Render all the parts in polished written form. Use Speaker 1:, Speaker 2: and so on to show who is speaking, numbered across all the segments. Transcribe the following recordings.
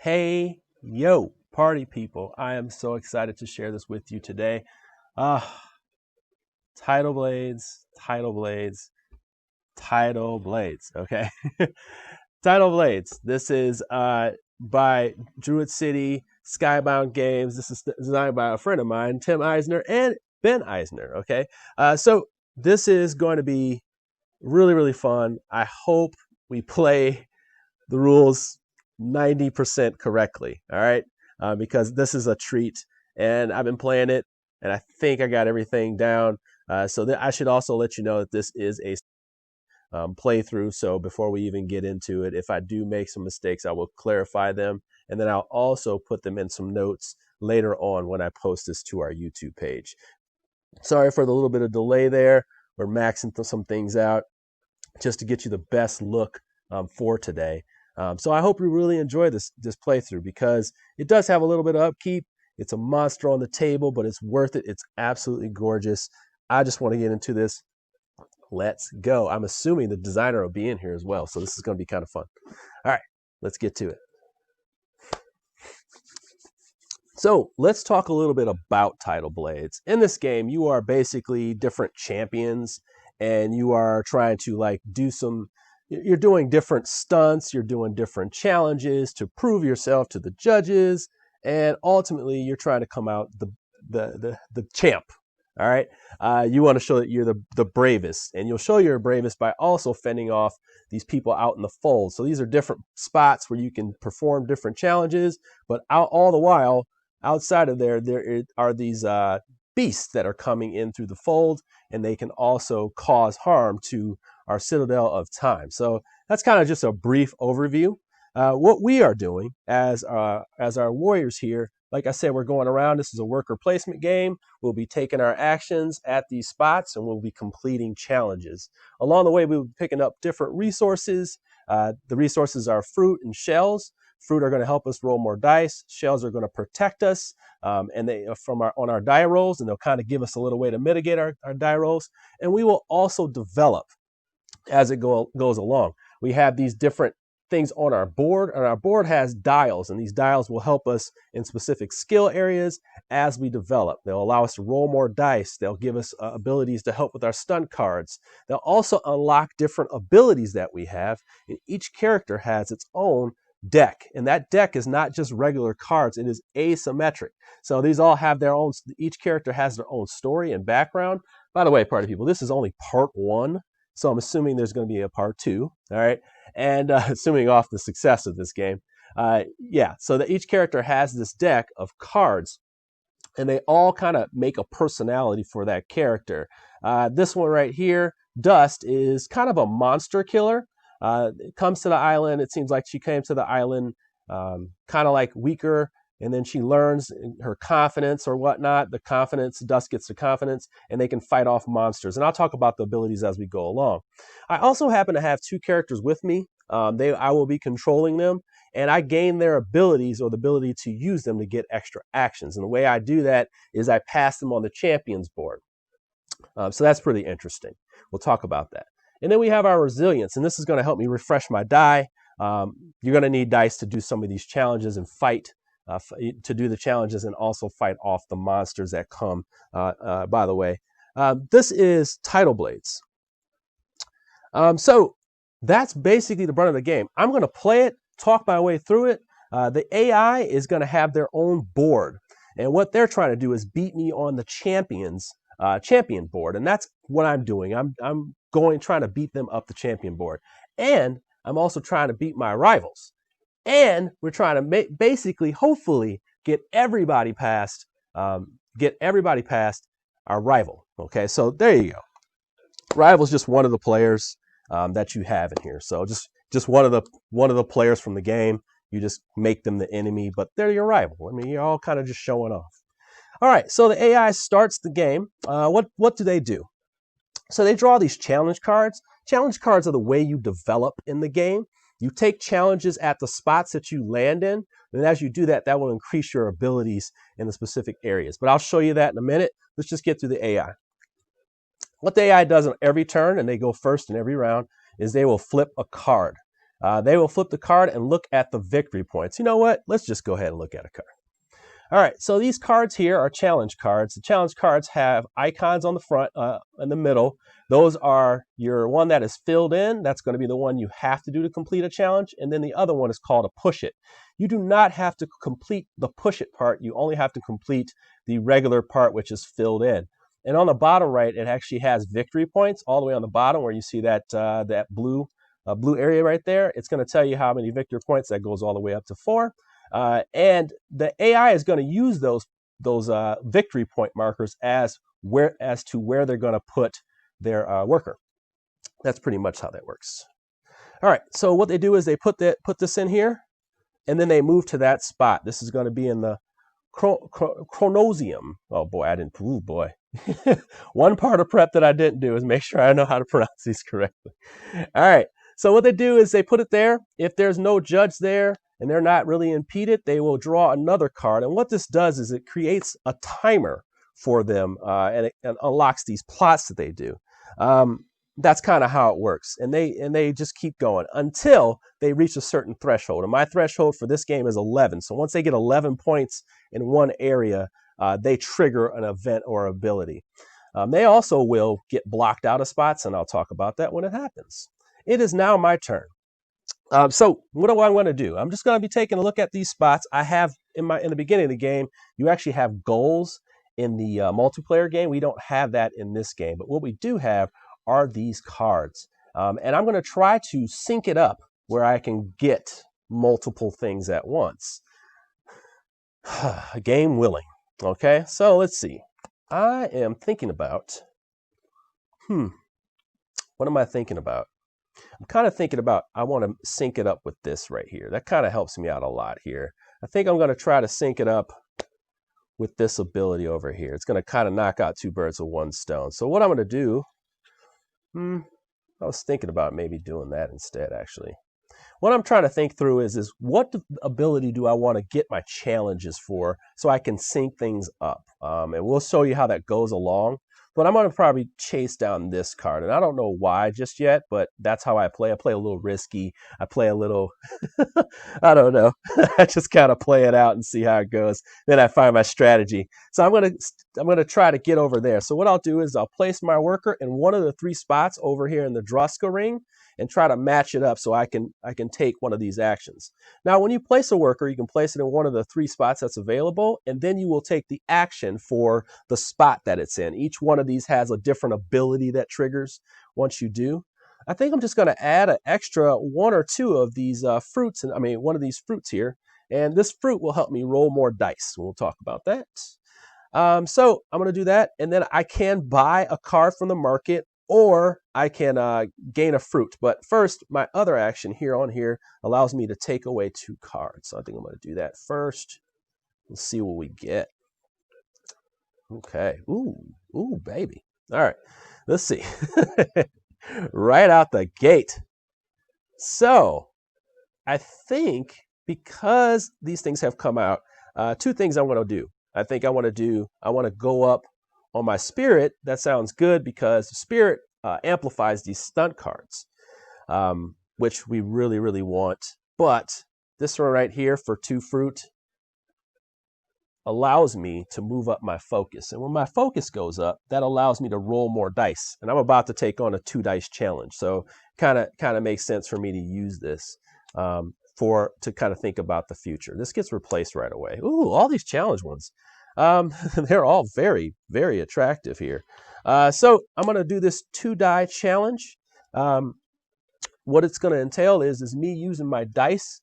Speaker 1: Hey, yo, party people. I am so excited to share this with you today. Ah, Tidal Blades, Tidal Blades, Tidal Blades. Okay. Tidal Blades. This is by Druid City Skybound Games. This is designed by a friend of mine, Tim Eisner and Ben Eisner. Okay. So this is going to be really, really fun. I hope we play the rules 90% correctly. All right. Because this is a treat and I've been playing it and I think I got everything down. I should also let you know that this is a playthrough. So before we even get into it, if I do make some mistakes, I will clarify them. And then I'll also put them in some notes later on when I post this to our YouTube page. Sorry for the little bit of delay there. We're maxing some things out just to get you the best look for today. So I hope you really enjoy this playthrough because it does have a little bit of upkeep. It's a monster on the table, but it's worth it. It's absolutely gorgeous. I just want to get into this. Let's go. I'm assuming the designer will be in here as well, so this is going to be kind of fun. All right, let's get to it. So let's talk a little bit about Tidal Blades. In this game, you are basically different champions, and you are trying to you're doing different stunts, you're doing different challenges to prove yourself to the judges, and ultimately you're trying to come out the champ. All right, you want to show that you're the bravest, and you'll show you're bravest by also fending off these people out in the fold. So these are different spots where you can perform different challenges, but all the while outside of there are these beasts that are coming in through the fold, and they can also cause harm to our Citadel of Time. So that's kind of just a brief overview. What we are doing as our warriors here, like I said, we're going around. This is a worker placement game. We'll be taking our actions at these spots, and we'll be completing challenges. Along the way, we'll be picking up different resources. The resources are fruit and shells. Fruit are going to help us roll more dice. Shells are going to protect us, and they on our die rolls, and they'll kind of give us a little way to mitigate our die rolls. And we will also develop as it goes along. We have these different things on our board, and our board has dials, and these dials will help us in specific skill areas as we develop. They'll allow us to roll more dice. They'll give us abilities to help with our stunt cards. They'll also unlock different abilities that we have, and each character has its own deck, and that deck is not just regular cards, it is asymmetric. So these all have their own, each character has their own story and background. By the way, party people, this is only part 1, so I'm assuming there's going to be a part 2. All right, and assuming off the success of this game, so that each character has this deck of cards, and they all kind of make a personality for that character. This one right here, Dust, is kind of a monster killer. It comes to the island. It seems like she came to the island kind of like weaker, and then she learns her confidence or whatnot. The confidence, Dust gets the confidence, and they can fight off monsters. And I'll talk about the abilities as we go along. I also happen to have 2 characters with me. I will be controlling them, and I gain their abilities or the ability to use them to get extra actions. And the way I do that is I pass them on the champions board. So that's pretty interesting. We'll talk about that. And then we have our resilience, and this is going to help me refresh my die. You're going to need dice to do some of these challenges and fight, to do the challenges and also fight off the monsters that come, by the way. This is Tidal Blades. So that's basically the brunt of the game. I'm going to play it, talk my way through it. The AI is going to have their own board, and what they're trying to do is beat me on the champion board, and that's what I'm doing. I'm trying to beat them up the champion board, and I'm also trying to beat my rivals, and we're trying to basically, hopefully, get everybody past our rival. Okay, so there you go. Rival's just one of the players that you have in here. So just one of the players from the game. You just make them the enemy, but they're your rival. I mean, you're all kind of just showing off. All right, so the AI starts the game. What do they do? So they draw these challenge cards. Challenge cards are the way you develop in the game. You take challenges at the spots that you land in, and as you do that, that will increase your abilities in the specific areas. But I'll show you that in a minute. Let's just get through the AI. What the AI does on every turn, and they go first in every round, is they will flip a card. they will flip the card and look at the victory points. You know what? Let's just go ahead and look at a card. All right, so these cards here are challenge cards. The challenge cards have icons on the front, in the middle. Those are your one that is filled in. That's going to be the one you have to do to complete a challenge. And then the other one is called a push it. You do not have to complete the push it part. You only have to complete the regular part, which is filled in. And on the bottom right, it actually has victory points all the way on the bottom where you see that, that blue area right there. It's going to tell you how many victory points. That goes all the way up to 4. And the AI is going to use those victory point markers as to where they're going to put their worker. That's pretty much how that works. All right, so what they do is they put this in here, and then they move to that spot. This is going to be in the chronosium. Oh boy, I didn't. Oh boy. One part of prep that I didn't do is make sure I know how to pronounce these correctly. All right, so what they do is they put it there. If there's no judge there, and they're not really impeded, they will draw another card. And what this does is it creates a timer for them, and it unlocks these plots that they do. That's kind of how it works. And they just keep going until they reach a certain threshold. And my threshold for this game is 11. So once they get 11 points in one area, they trigger an event or ability. They also will get blocked out of spots, and I'll talk about that when it happens. It is now my turn. So what do I want to do? I'm just going to be taking a look at these spots. I have in the beginning of the game, you actually have goals in the multiplayer game. We don't have that in this game, but what we do have are these cards. And I'm going to try to sync it up where I can get multiple things at once. Game willing. Okay, so let's see. I am thinking about, what am I thinking about? I'm kind of thinking about, I want to sync it up with this right here. That kind of helps me out a lot here. I think I'm going to try to sync it up with this ability over here. It's going to kind of knock out 2 birds with 1 stone. So what I'm going to do, I was thinking about maybe doing that instead, actually. What I'm trying to think through is what ability do I want to get my challenges for so I can sync things up? And we'll show you how that goes along. But I'm going to probably chase down this card. And I don't know why just yet, but that's how I play. I play a little risky. I play a little, I don't know. I just kind of play it out and see how it goes. Then I find my strategy. So I'm going to try to get over there. So what I'll do is I'll place my worker in one of the 3 spots over here in the Droska ring and try to match it up so I can take one of these actions. Now, when you place a worker, you can place it in one of the 3 spots that's available, and then you will take the action for the spot that it's in. Each one of these has a different ability that triggers once you do. I think I'm just going to add an extra 1 or 2 of these fruits, and one of these fruits here, and this fruit will help me roll more dice. We'll talk about that. So I'm going to do that, and then I can buy a card from the market, or I can gain a fruit. But first, my other action here on here allows me to take away 2 cards. So I think I'm going to do that first. Let's see what we get. Okay. Ooh, baby. All right. Let's see. Right out the gate. So I think because these things have come out, 2 things I want to do. I want to go up on my spirit. That sounds good because spirit amplifies these stunt cards, which we really, really want. But this one right here for 2 fruit allows me to move up my focus. And when my focus goes up, that allows me to roll more dice. And I'm about to take on a 2 dice challenge. So kind of makes sense for me to use this to kind of think about the future. This gets replaced right away. Ooh, all these challenge ones. They're all very, very attractive here. So I'm going to do this 2 die challenge. What it's going to entail is me using my dice.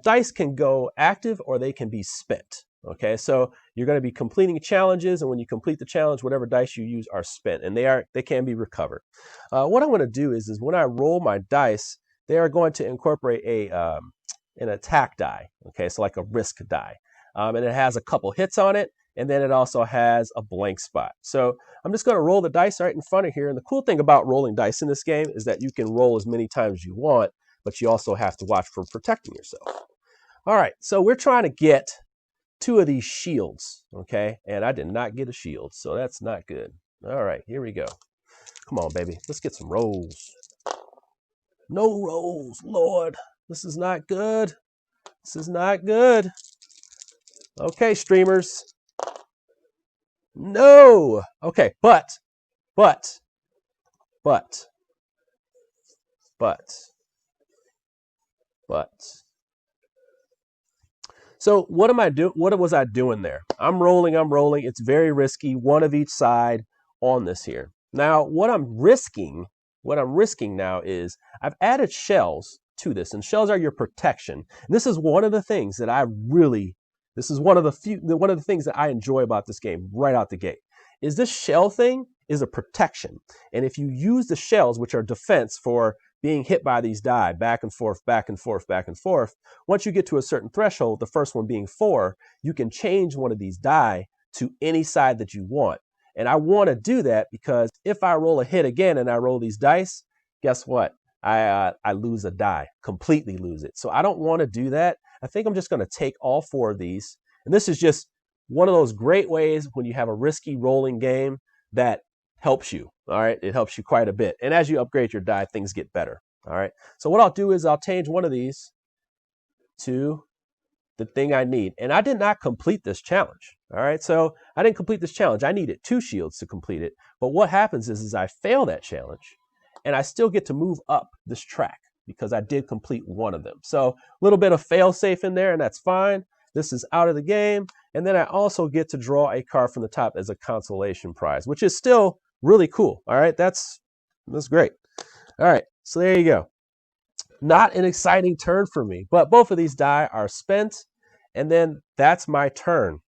Speaker 1: Dice can go active or they can be spent. Okay, so you're going to be completing challenges, and when you complete the challenge, whatever dice you use are spent, and they can be recovered. What I'm going to do is when I roll my dice, they are going to incorporate an attack die. Okay, so like a risk die, and it has a couple hits on it. And then it also has a blank spot. So I'm just going to roll the dice right in front of here. And the cool thing about rolling dice in this game is that you can roll as many times as you want, but you also have to watch for protecting yourself. All right, so we're trying to get 2 of these shields, okay? And I did not get a shield, so that's not good. All right, here we go. Come on, baby. Let's get some rolls. No rolls, Lord. This is not good. This is not good. Okay, streamers. No. Okay, but. But. So what am I doing? What was I doing there? I'm rolling. It's very risky. One of each side on this here. Now, what I'm risking now is I've added shells to this, and shells are your protection. And this is one of the things that this is one of the things that I enjoy about this game right out the gate. Is this shell thing is a protection. And if you use the shells, which are defense for being hit by these die back and forth, back and forth, back and forth, once you get to a certain threshold, the first one being 4, you can change one of these die to any side that you want. And I want to do that because if I roll a hit again and I roll these dice, guess what? I lose a die, completely lose it. So I don't want to do that. I think I'm just going to take all 4 of these. And this is just one of those great ways when you have a risky rolling game that helps you. All right. It helps you quite a bit. And as you upgrade your die, things get better. All right. So what I'll do is I'll change one of these to the thing I need. And I did not complete this challenge. All right. So I didn't complete this challenge. I needed 2 shields to complete it. But what happens is I fail that challenge and I still get to move up this track because I did complete one of them. So a little bit of fail safe in there, and that's fine. This is out of the game. And then I also get to draw a card from the top as a consolation prize, which is still really cool. All right. That's great. All right. So there you go. Not an exciting turn for me, but both of these die are spent. And then that's my turn.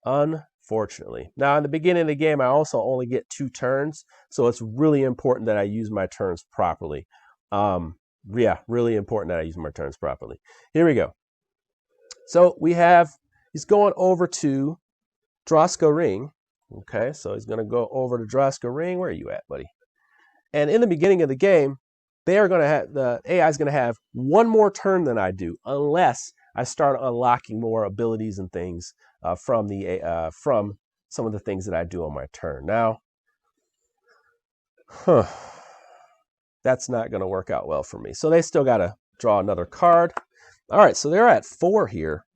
Speaker 1: Unfortunately. Now, in the beginning of the game, I also only get 2 turns. So it's really important that I use my turns properly. Yeah, really important that I use my turns properly. Here we go. So he's going over to Droska Ring. Okay, so he's going to go over to Droska Ring. Where are you at, buddy? And in the beginning of the game, the AI is going to have one more turn than I do, unless I start unlocking more abilities and things from some of the things that I do on my turn. Now, that's not going to work out well for me. So they still got to draw another card. All right, so they're at 4 here.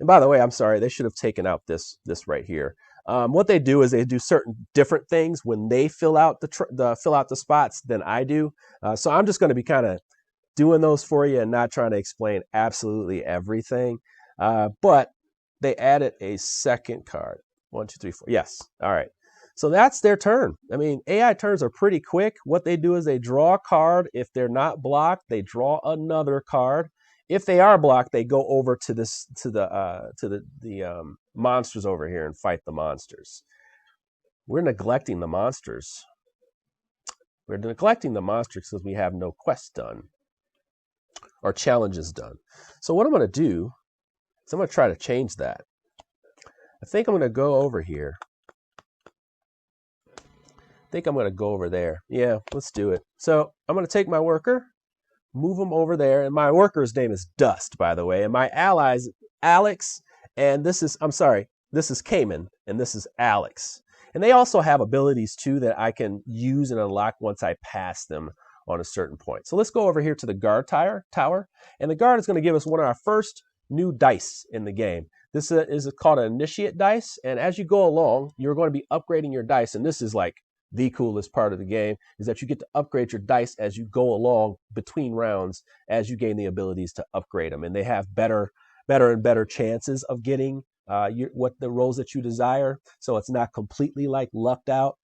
Speaker 1: And by the way, I'm sorry, they should have taken out this right here. What they do is they do certain different things when they fill out the spots than I do. So I'm just going to be kind of doing those for you and not trying to explain absolutely everything. But they added a second card. 1, 2, 3, 4. Yes. All right. So that's their turn. I mean, AI turns are pretty quick. What they do is they draw a card. If they're not blocked, they draw another card. If they are blocked, they go over to the monsters over here and fight the monsters. We're neglecting the monsters. We're neglecting the monsters because we have no quests done or challenges done. So what I'm going to do is I'm going to try to change that. I think I'm going to go over here. I think I'm going to go over there. Yeah, let's do it. So I'm going to take my worker, move him over there, and my worker's name is Dust, by the way, and my allies Alex, and this is Cayman, and this is Alex. And they also have abilities too that I can use and unlock once I pass them on a certain point. So let's go over here to the guard tower, and the guard is going to give us one of our first new dice in the game. This is called an initiate dice, and as you go along, you're going to be upgrading your dice, and this is like the coolest part of the game, is that you get to upgrade your dice as you go along between rounds as you gain the abilities to upgrade them. And they have better and better chances of getting what the rolls that you desire. So it's not completely like lucked out.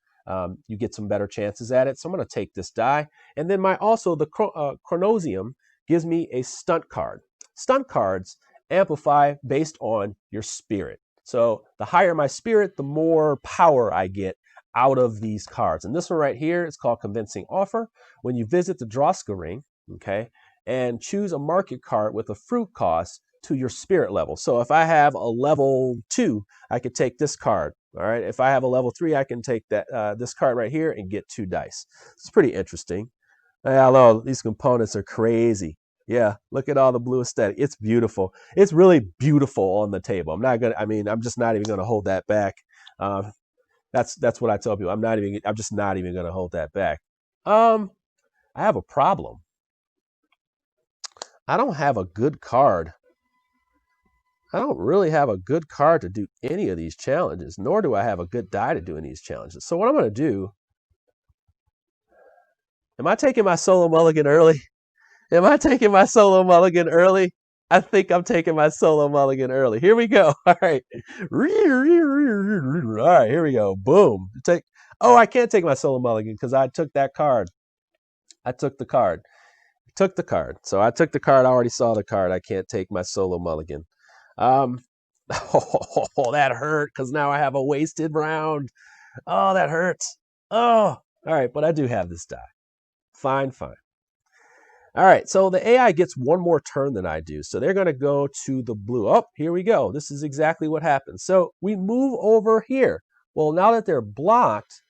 Speaker 1: You get some better chances at it. So I'm going to take this die. And then the Chronosium gives me a stunt card. Stunt cards amplify based on your spirit. So the higher my spirit, the more power I get out of these cards. And this one right here is called Convincing Offer. When you visit the Droska Ring, okay, and choose a market card with a fruit cost to your spirit level. So if I have a level 2, I could take this card. All right. If I have a level 3, I can take this card right here and get 2 dice. It's pretty interesting. Hello, these components are crazy. Yeah, look at all the blue aesthetic. It's beautiful. It's really beautiful on the table. I'm just not even gonna hold that back. That's what I tell people. I'm just not even going to hold that back. I have a problem. I don't have a good card. I don't really have a good card to do any of these challenges, nor do I have a good die to do any of these challenges. So what I'm going to do, am I taking my solo mulligan early? Am I taking my solo mulligan early? I think I'm taking my solo mulligan early. Here we go. All right. All right, here we go. Boom. Oh, I can't take my solo mulligan because I took that card. I took the card. Took the card. So I took the card. I already saw the card. I can't take my solo mulligan. Oh, that hurt because now I have a wasted round. Oh, that hurts. Oh, all right. But I do have this die. Fine, fine. All right, so the AI gets one more turn than I do. So they're going to go to the blue. Oh, here we go. This is exactly what happens. So we move over here. Well, now that they're blocked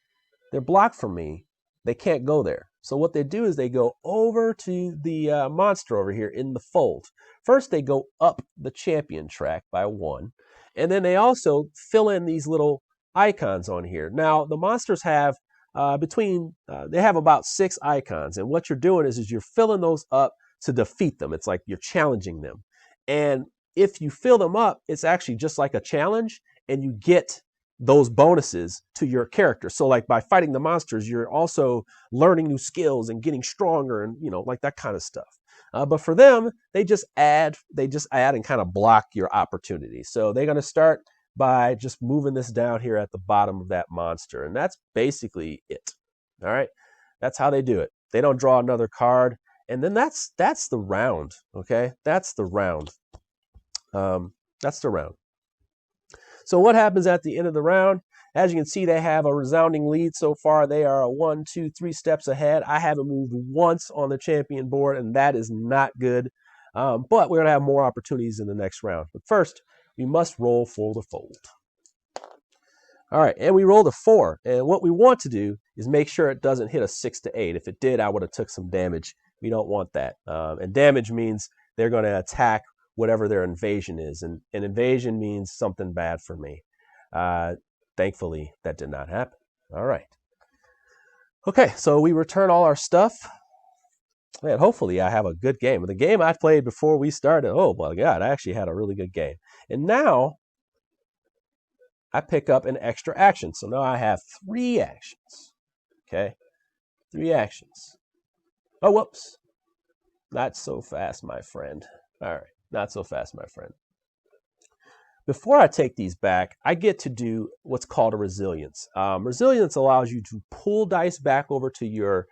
Speaker 1: from me. They can't go there. So what they do is they go over to the monster over here in the fold. First, they go up the champion track by 1. And then they also fill in these little icons on here. Now, the monsters have they have about 6 icons, and what you're doing is you're filling those up to defeat them. It's like you're challenging them, and if you fill them up, it's actually just like a challenge, and you get those bonuses to your character. So like by fighting the monsters, you're also learning new skills and getting stronger, and like that kind of stuff. But for them, they just add and kind of block your opportunity. So they're going to start by just moving this down here at the bottom of that monster. And that's basically it. All right. That's how they do it. They don't draw another card. And then that's the round. Okay. That's the round. That's the round. So what happens at the end of the round? As you can see, they have a resounding lead so far. They are 1, 2, 3 steps ahead. I haven't moved once on the champion board, and that is not good. But we're going to have more opportunities in the next round. But first, we must roll for the fold. All right, and we rolled a 4. And what we want to do is make sure it doesn't hit a 6 to 8. If it did, I would have took some damage. We don't want that. And damage means they're going to attack whatever their invasion is. And an invasion means something bad for me. Thankfully, that did not happen. All right. Okay, so we return all our stuff. Man, hopefully I have a good game. The game I played before we started, oh my God, I actually had a really good game. And now I pick up an extra action. So now I have 3 actions. Okay, 3 actions. Oh, whoops. Not so fast, my friend. All right, not so fast, my friend. Before I take these back, I get to do what's called a resilience. Resilience allows you to pull dice back over to your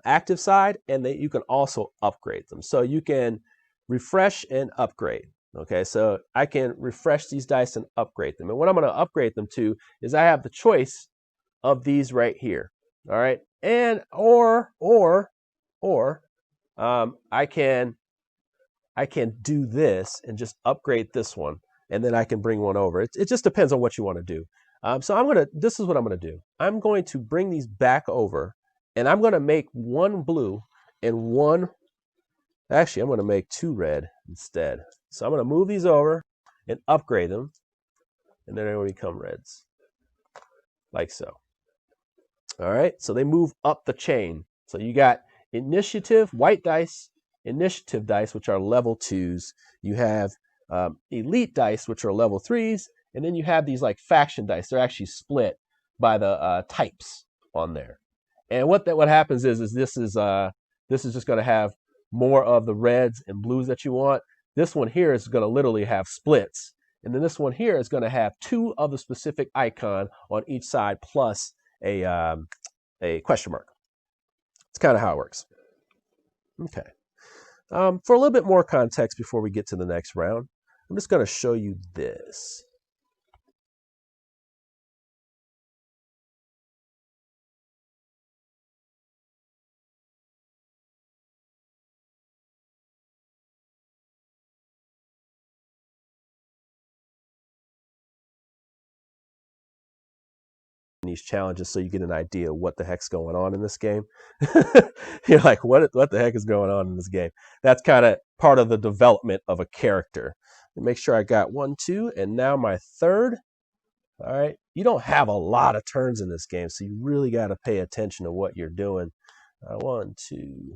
Speaker 1: active side, and you can also upgrade them. So you can refresh and upgrade. Okay, so I can refresh these dice and upgrade them. And what I'm going to upgrade them to is I have the choice of these right here. All right, and or I can do this and just upgrade this one, and then I can bring one over. It just depends on what you want to do. So this is what I'm going to do. I'm going to bring these back over, and I'm going to make 1 blue and 1, actually I'm going to make 2 red instead. So I'm going to move these over and upgrade them, and then they're going to become reds, like so. All right, so they move up the chain. So you got initiative, white dice, initiative dice, which are level 2s. You have elite dice, which are level 3s. And then you have these like faction dice. They're actually split by the types on there. And what happens is this is just going to have more of the reds and blues that you want. This one here is going to literally have splits. And then this one here is going to have 2 of the specific icon on each side plus a question mark. It's kind of how it works. Okay. For a little bit more context before we get to the next round, I'm just going to show you this. These challenges so you get an idea of what the heck's going on in this game. You're like, what the heck is going on in this game? That's kind of part of the development of a character. Make sure I got 1, 2, and now my 3rd. All right, you don't have a lot of turns in this game, so you really got to pay attention to what you're doing. 1, 2,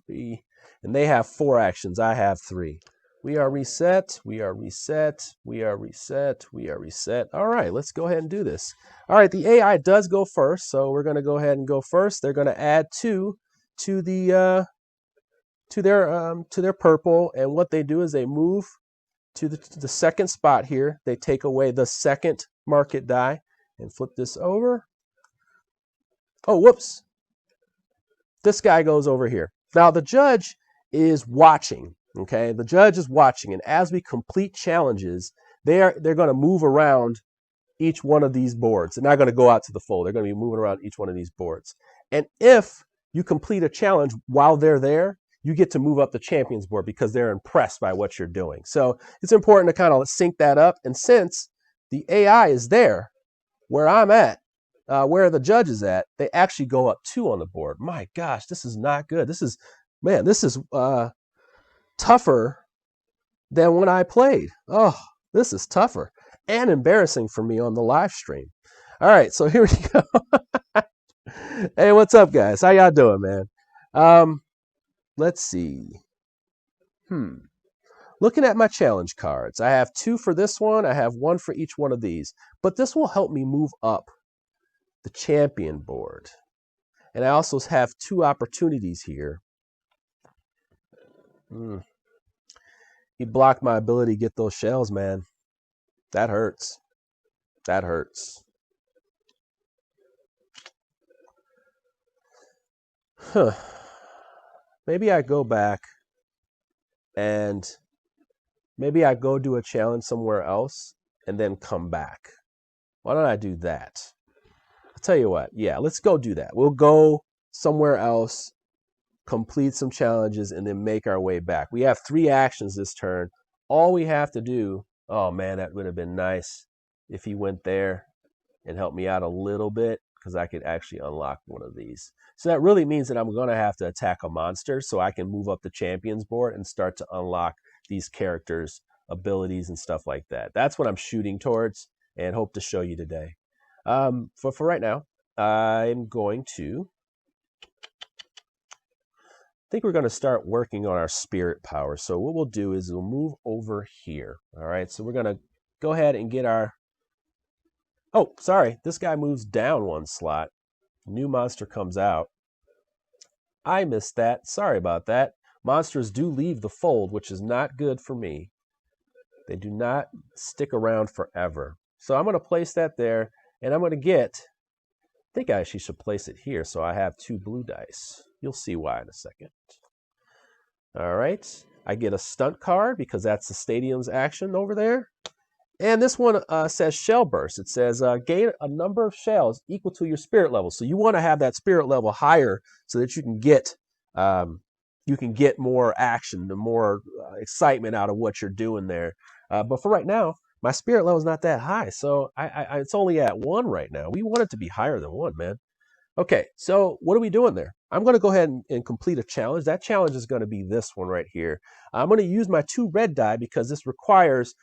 Speaker 1: 3. And they have 4 actions. I have 3. We are reset. We are reset. We are reset. We are reset. All right, let's go ahead and do this. All right, the AI does go first, so we're going to go ahead and go first. They're going to add 2 to their purple, and what they do is they move to the second spot here. They take away the second market die and flip this over. Oh, whoops. This guy goes over here. Now the judge is watching. Okay, the judge is watching, and as we complete challenges, they're going to move around each one of these boards. They're not going to go out to the fold. They're going to be moving around each one of these boards. And if you complete a challenge while they're there, you get to move up the champions board because they're impressed by what you're doing. So it's important to kind of sync that up. And since the AI is there where I'm at, where the judge is at, they actually go up 2 on the board. My gosh, this is not good. This is tougher than when I played. Oh, this is tougher and embarrassing for me on the live stream. All right, so here we go. Hey, what's up, guys? How y'all doing, man? Let's see. Looking at my challenge cards, I have 2 for this one. I have 1 for each one of these. But this will help me move up the champion board. And I also have 2 opportunities here. He blocked my ability to get those shells, man. That hurts. That hurts. Maybe I go back and maybe I go do a challenge somewhere else and then come back. Why don't I do that? I'll tell you what. Yeah, let's go do that. We'll go somewhere else, complete some challenges, and then make our way back. We have 3 actions this turn. All we have to do, oh man, that would have been nice if he went there and helped me out a little bit, because I could actually unlock one of these. So that really means that I'm going to have to attack a monster so I can move up the champions board and start to unlock these characters' abilities and stuff like that. That's what I'm shooting towards and hope to show you today. For right now, I'm going to... I think we're going to start working on our spirit power. So what we'll do is we'll move over here. All right, so we're going to go ahead and get our... Oh, sorry, this guy moves down 1 slot. New monster comes out. I missed that. Sorry about that. Monsters do leave the fold, which is not good for me. They do not stick around forever. So I'm going to place that there, and I'm going to get... I think I actually should place it here so I have 2 blue dice. You'll see why in a second. All right. I get a stunt card because that's the stadium's action over there. And this one says shell burst. It says gain a number of shells equal to your spirit level. So you want to have that spirit level higher so that you can get more action, the more excitement out of what you're doing there. But for right now, my spirit level is not that high. So it's only at 1 right now. We want it to be higher than 1, man. Okay, so what are we doing there? I'm going to go ahead and complete a challenge. That challenge is going to be this one right here. I'm going to use my 2 red die because this requires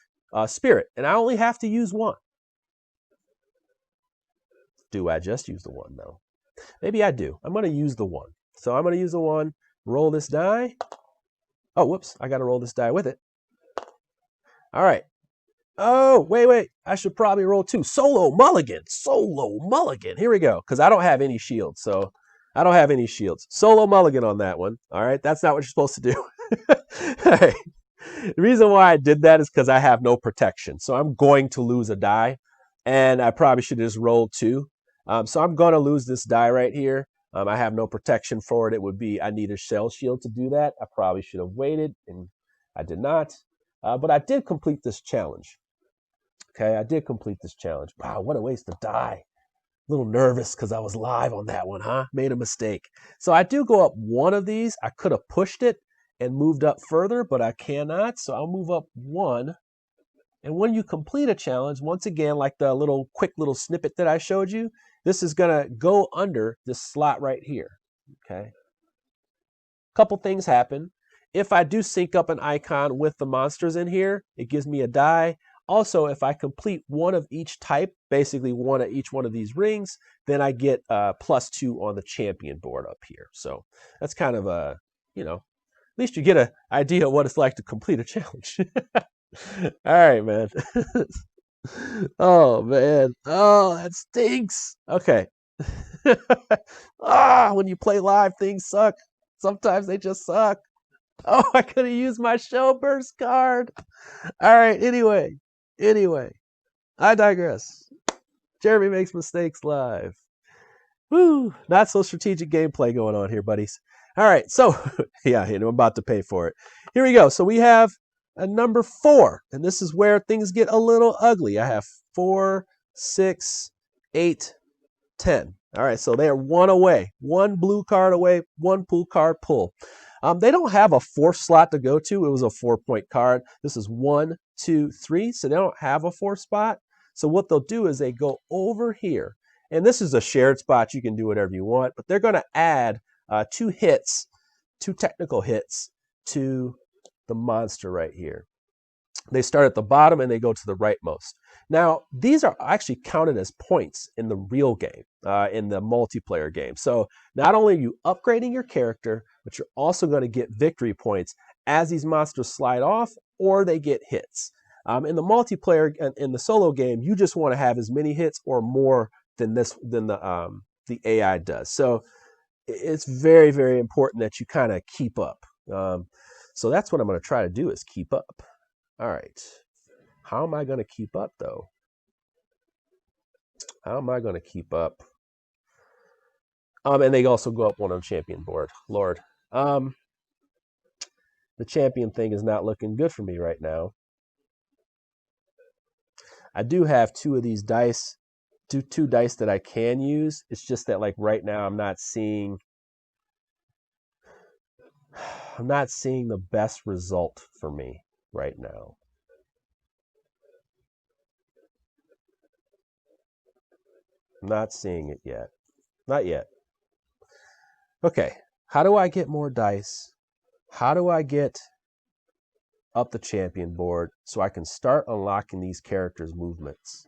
Speaker 1: spirit, and I only have to use 1. Do I just use the 1 though? Maybe I do. I'm going to use the 1. So I'm going to use the 1, roll this die. Oh, whoops, I got to roll this die with it. All right. Oh, wait. I should probably roll 2. Solo mulligan. Solo mulligan. Here we go. Because I don't have any shields. So I don't have any shields. Solo mulligan on that one. All right. That's not what you're supposed to do. All right. The reason why I did that is because I have no protection. So I'm going to lose a die. And I probably should have just rolled 2. So I'm going to lose this die right here. I have no protection for it. It would be, I need a shell shield to do that. I probably should have waited. And I did not. But I did complete this challenge. Okay, I did complete this challenge. Wow, what a waste of die. A little nervous because I was live on that one, huh? Made a mistake. So I do go up 1 of these. I could have pushed it and moved up further, but I cannot. So I'll move up 1. And when you complete a challenge, once again, like the quick little snippet that I showed you, this is going to go under this slot right here. Okay. Couple things happen. If I do sync up an icon with the monsters in here, it gives me a die. Also, if I complete 1 of each type, basically 1 of each one of these rings, then I get +2 on the champion board up here. So that's kind of a, least you get an idea of what it's like to complete a challenge. All right, man. Oh man. Oh, that stinks. Okay. When you play live, things suck. Sometimes they just suck. Oh, I could have used my show burst card. All right. Anyway, I digress. Jeremy makes mistakes live. Woo! Not so strategic gameplay going on here, buddies. All right. So, yeah, I'm about to pay for it. Here we go. So we have a number 4, and this is where things get a little ugly. I have 4, 6, 8, 10. All right, so they are 1 away, 1 blue card away, 1 blue card pull. They don't have a 4th slot to go to. It was a 4-point card. This is 1, 2, 3, so they don't have a 4th spot. So what they'll do is they go over here, and this is a shared spot. You can do whatever you want, but they're going to add 2 hits, 2 technical hits to the monster right here. They start at the bottom and they go to the rightmost. Now, these are actually counted as points in the real game, in the multiplayer game. So not only are you upgrading your character, but you're also going to get victory points as these monsters slide off or they get hits. In the multiplayer, in the solo game, you just want to have as many hits or more than the AI does. So it's very, very important that you kind of keep up. So that's what I'm going to try to do, is keep up. All right. How am I going to keep up, though? How am I going to keep up? And they also go up on a champion board. Lord. The champion thing is not looking good for me right now. I do have 2 of these dice, two dice that I can use. It's just that, like, right now I'm not seeing the best result for me right now. I'm not seeing it yet. Not yet. Okay. How do I get more dice? How do I get up the champion board so I can start unlocking these characters' movements?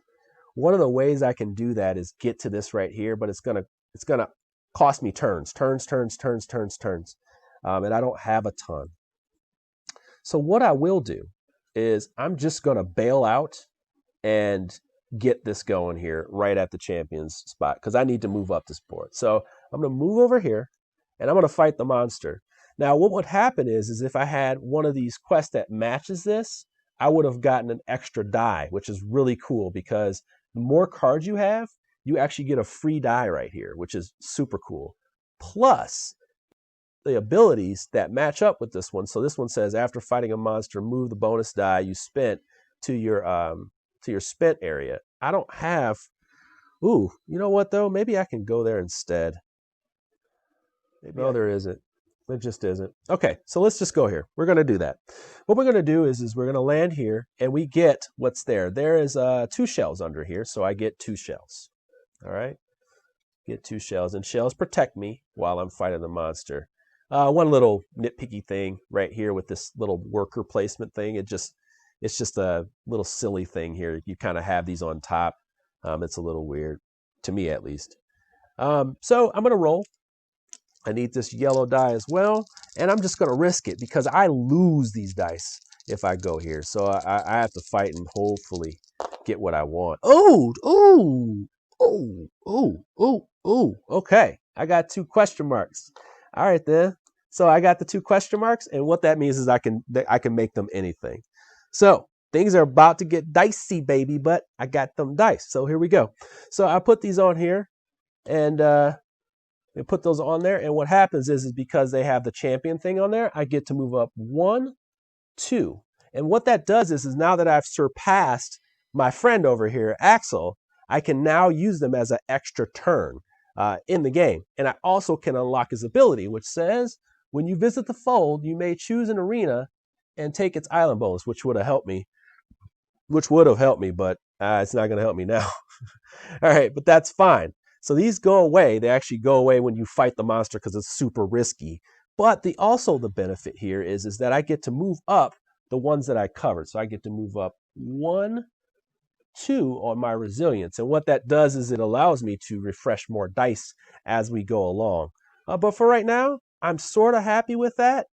Speaker 1: One of the ways I can do that is get to this right here, but it's gonna cost me turns. And I don't have a ton. So what I will do is I'm just gonna bail out and get this going here right at the champion's spot, because I need to move up this board. So I'm going to move over here and I'm going to fight the monster. Now, what would happen is if I had one of these quests that matches this, I would have gotten an extra die, which is really cool, because the more cards you have, you actually get a free die right here, which is super cool. Plus, the abilities that match up with this one. So this one says, after fighting a monster, move the bonus die you spent to your spent area. I don't have. Ooh, you know what though? Maybe I can go there instead. No, there isn't. It just isn't. Okay, so let's just go here. We're going to do that. What we're going to do is we're going to land here, and we get what's there. There is 2 shells under here, so I get 2 shells. All right, get 2 shells, and shells protect me while I'm fighting the monster. One little nitpicky thing right here with this little worker placement thing. It's just a little silly thing here. You kind of have these on top. It's a little weird, to me at least. So I'm going to roll. I need this yellow die as well, and I'm just going to risk it because I lose these dice if I go here. So I have to fight and hopefully get what I want. Okay, I got 2 question marks. All right then. So I got the 2 question marks, and what that means is I can make them anything. So things are about to get dicey, baby, but I got them dice. So here we go. So I put these on here, and put those on there. And what happens is because they have the champion thing on there, I get to move up 1, 2. And what that does is now that I've surpassed my friend over here, Axel, I can now use them as an extra turn in the game. And I also can unlock his ability, which says, when you visit the fold, you may choose an arena and take its island bonus, which would have helped me, but it's not going to help me now. All right, but that's fine. So these go away. They actually go away when you fight the monster because it's super risky. But the benefit here is that I get to move up the ones that I covered. So I get to move up 1, 2 on my resilience. And what that does is it allows me to refresh more dice as we go along. But for right now, I'm sort of happy with that.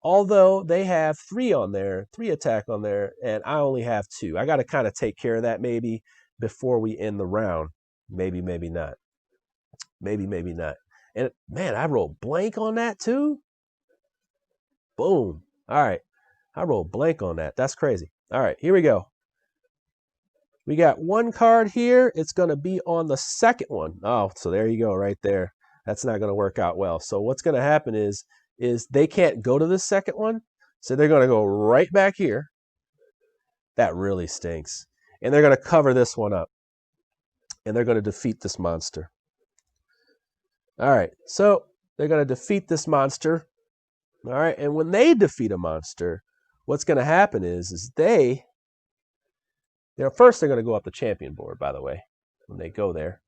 Speaker 1: Although they have 3 on there, 3 attack on there, and I only have 2. I got to kind of take care of that maybe before we end the round. Maybe, maybe not. Maybe, maybe not. And man, I rolled blank on that too. Boom. All right. I rolled blank on that. That's crazy. All right, here we go. We got 1 card here. It's going to be on the second one. Oh, so there you go right there. That's not going to work out well. So what's going to happen is they can't go to the second one. So they're going to go right back here. That really stinks. And they're going to cover this one up. And they're going to defeat this monster. All right, so they're going to defeat this monster. All right, and when they defeat a monster, what's going to happen is first they're going to go up the champion board, by the way, when they go there.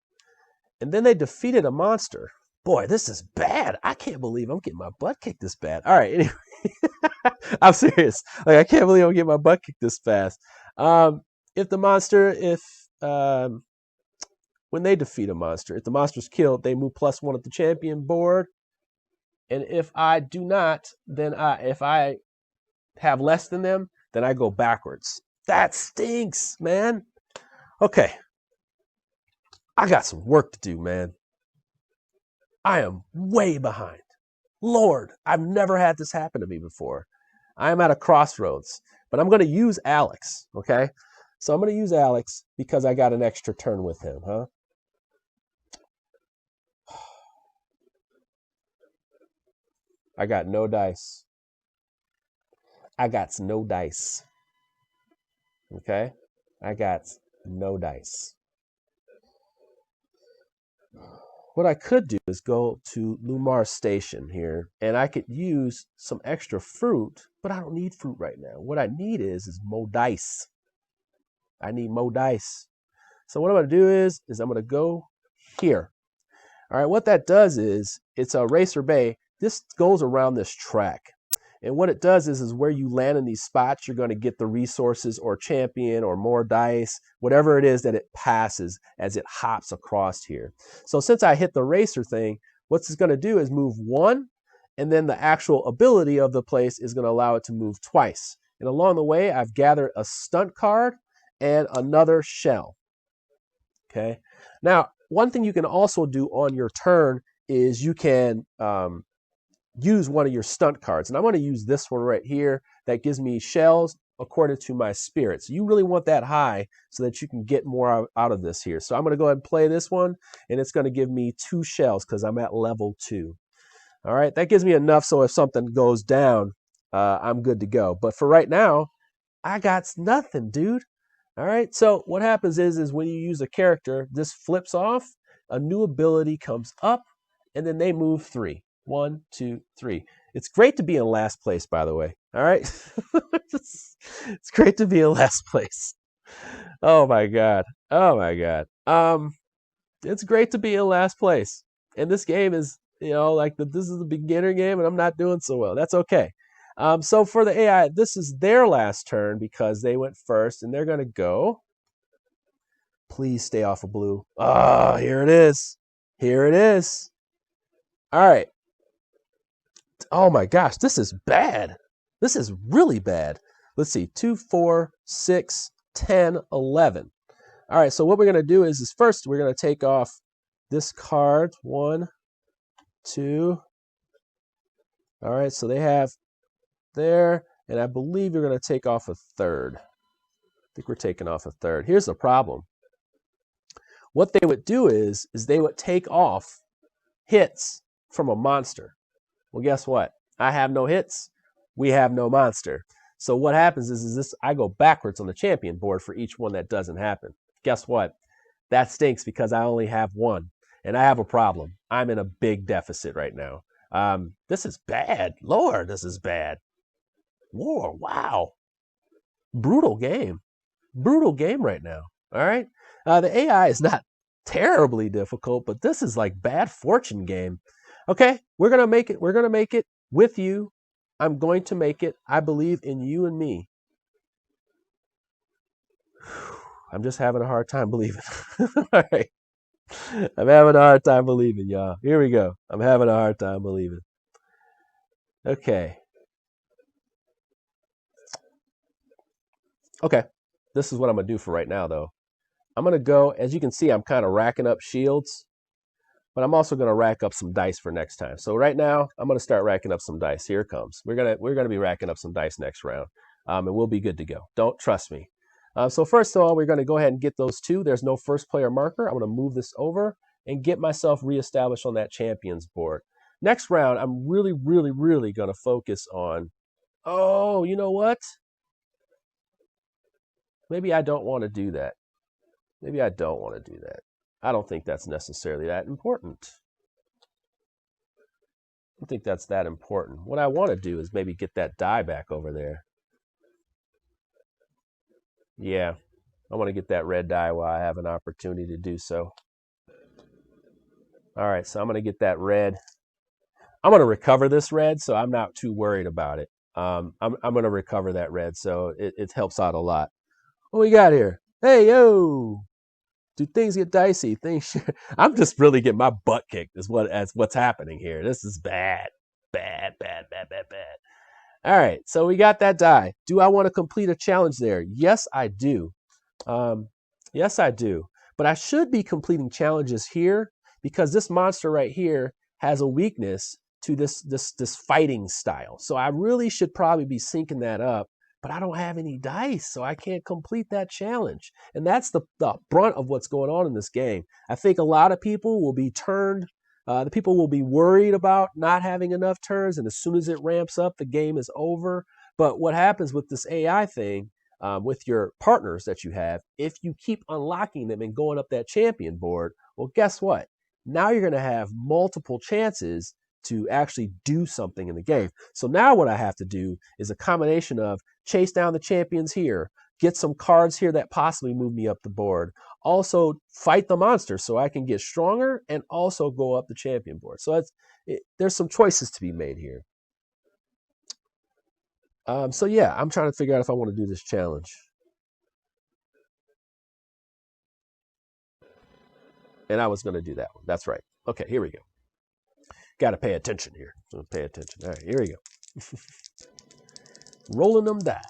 Speaker 1: And then they defeated a monster. Boy, this is bad. I can't believe I'm getting my butt kicked this bad. All right, anyway. I'm serious. Like, I can't believe I'm getting my butt kicked this fast. When they defeat a monster, if the monster's killed, they move +1 at the champion board. And if I do not, then if I have less than them, then I go backwards. That stinks, man. Okay. I got some work to do, man. I am way behind. Lord, I've never had this happen to me before. I am at a crossroads, but I'm going to use Alex, okay? So I'm going to use Alex because I got an extra turn with him, huh? I got no dice. I got no dice. Okay? I got no dice. What I could do is go to Lumar Station here, and I could use some extra fruit, but I don't need fruit right now. What I need is more dice. I need more dice. So what I'm going to do is I'm going to go here. All right, what that does is, it's a Racer Bay. This goes around this track. And what it does is where you land in these spots, you're going to get the resources or champion or more dice, whatever it is that it passes as it hops across here. So since I hit the racer thing, what it's going to do is move 1, and then the actual ability of the place is going to allow it to move twice. And along the way, I've gathered a stunt card and another shell. Okay. Now, one thing you can also do on your turn is you can use one of your stunt cards. And I'm going to use this one right here that gives me shells according to my spirits. You really want that high so that you can get more out of this here. So I'm going to go ahead and play this one, and it's going to give me 2 shells because I'm at level 2. All right, that gives me enough so if something goes down, I'm good to go. But for right now, I got nothing, dude. All right, so what happens is when you use a character, this flips off, a new ability comes up, and then they move 3. 1, 2, 3. It's great to be in last place, by the way. All right, it's great to be in last place. Oh my god. Oh my god. It's great to be in last place. And this game is, this is the beginner game, and I'm not doing so well. That's okay. So for the AI, this is their last turn because they went first, and they're going to go. Please stay off of blue. Oh, here it is. Here it is. All right. Oh my gosh, this is bad. This is really bad. Let's see, 2, 4, 6, 10, 11. All right, so what we're going to do is first we're going to take off this card. 1, 2. All right, so they have there, and I believe you're going to take off a 3rd. I think we're taking off a 3rd. Here's the problem. What they would do is they would take off hits from a monster. Well, guess what? I have no hits. We have no monster. So what happens is I go backwards on the champion board for each one that doesn't happen. Guess what? That stinks because I only have 1, and I have a problem. I'm in a big deficit right now. This is bad. Lord, this is bad. Whoa, wow. Brutal game. Brutal game right now. All right. The AI is not terribly difficult, but this is like bad fortune game. Okay, we're going to make it. We're going to make it with you. I'm going to make it. I believe in you and me. I'm just having a hard time believing. All right. I'm having a hard time believing, y'all. Here we go. I'm having a hard time believing. Okay. Okay, this is what I'm going to do for right now, though. I'm going to go, as you can see, I'm kind of racking up shields, but I'm also going to rack up some dice for next time. So right now, I'm going to start racking up some dice. Here it comes. We're gonna be racking up some dice next round, and we'll be good to go. Don't trust me. So first of all, we're going to go ahead and get those two. There's no first player marker. I'm going to move this over and get myself reestablished on that champions board. Next round, I'm really, really, really going to focus on, oh, you know what? Maybe I don't want to do that. Maybe I don't want to do that. I don't think that's necessarily that important. I don't think that's that important. What I want to do is maybe get that die back over there. Yeah, I want to get that red die while I have an opportunity to do so. All right, so I'm going to get that red. I'm going to recover this red, so I'm not too worried about it. I'm going to recover that red, so it helps out a lot. What we got here? Hey, yo! Do things get dicey? I'm just really getting my butt kicked as what's happening here. This is bad. Bad, bad, bad, bad, bad. All right, so we got that die. Do I want to complete a challenge there? Yes, I do. Yes, I do. But I should be completing challenges here because this monster right here has a weakness to this fighting style. So I really should probably be syncing that up, but I don't have any dice, so I can't complete that challenge. And that's the brunt of what's going on in this game. I think a lot of people will be turned. The people will be worried about not having enough turns, and as soon as it ramps up, the game is over. But what happens with this AI thing, with your partners that you have, if you keep unlocking them and going up that champion board, well, guess what? Now you're going to have multiple chances to actually do something in the game. So now what I have to do is a combination of chase down the champions here, get some cards here that possibly move me up the board, also fight the monster so I can get stronger and also go up the champion board. So there's some choices to be made here. So yeah, I'm trying to figure out if I want to do this challenge. And I was going to do that one. That's right. Okay, here we go. Got to pay attention here. So pay attention. All right, here we go. Rolling them die.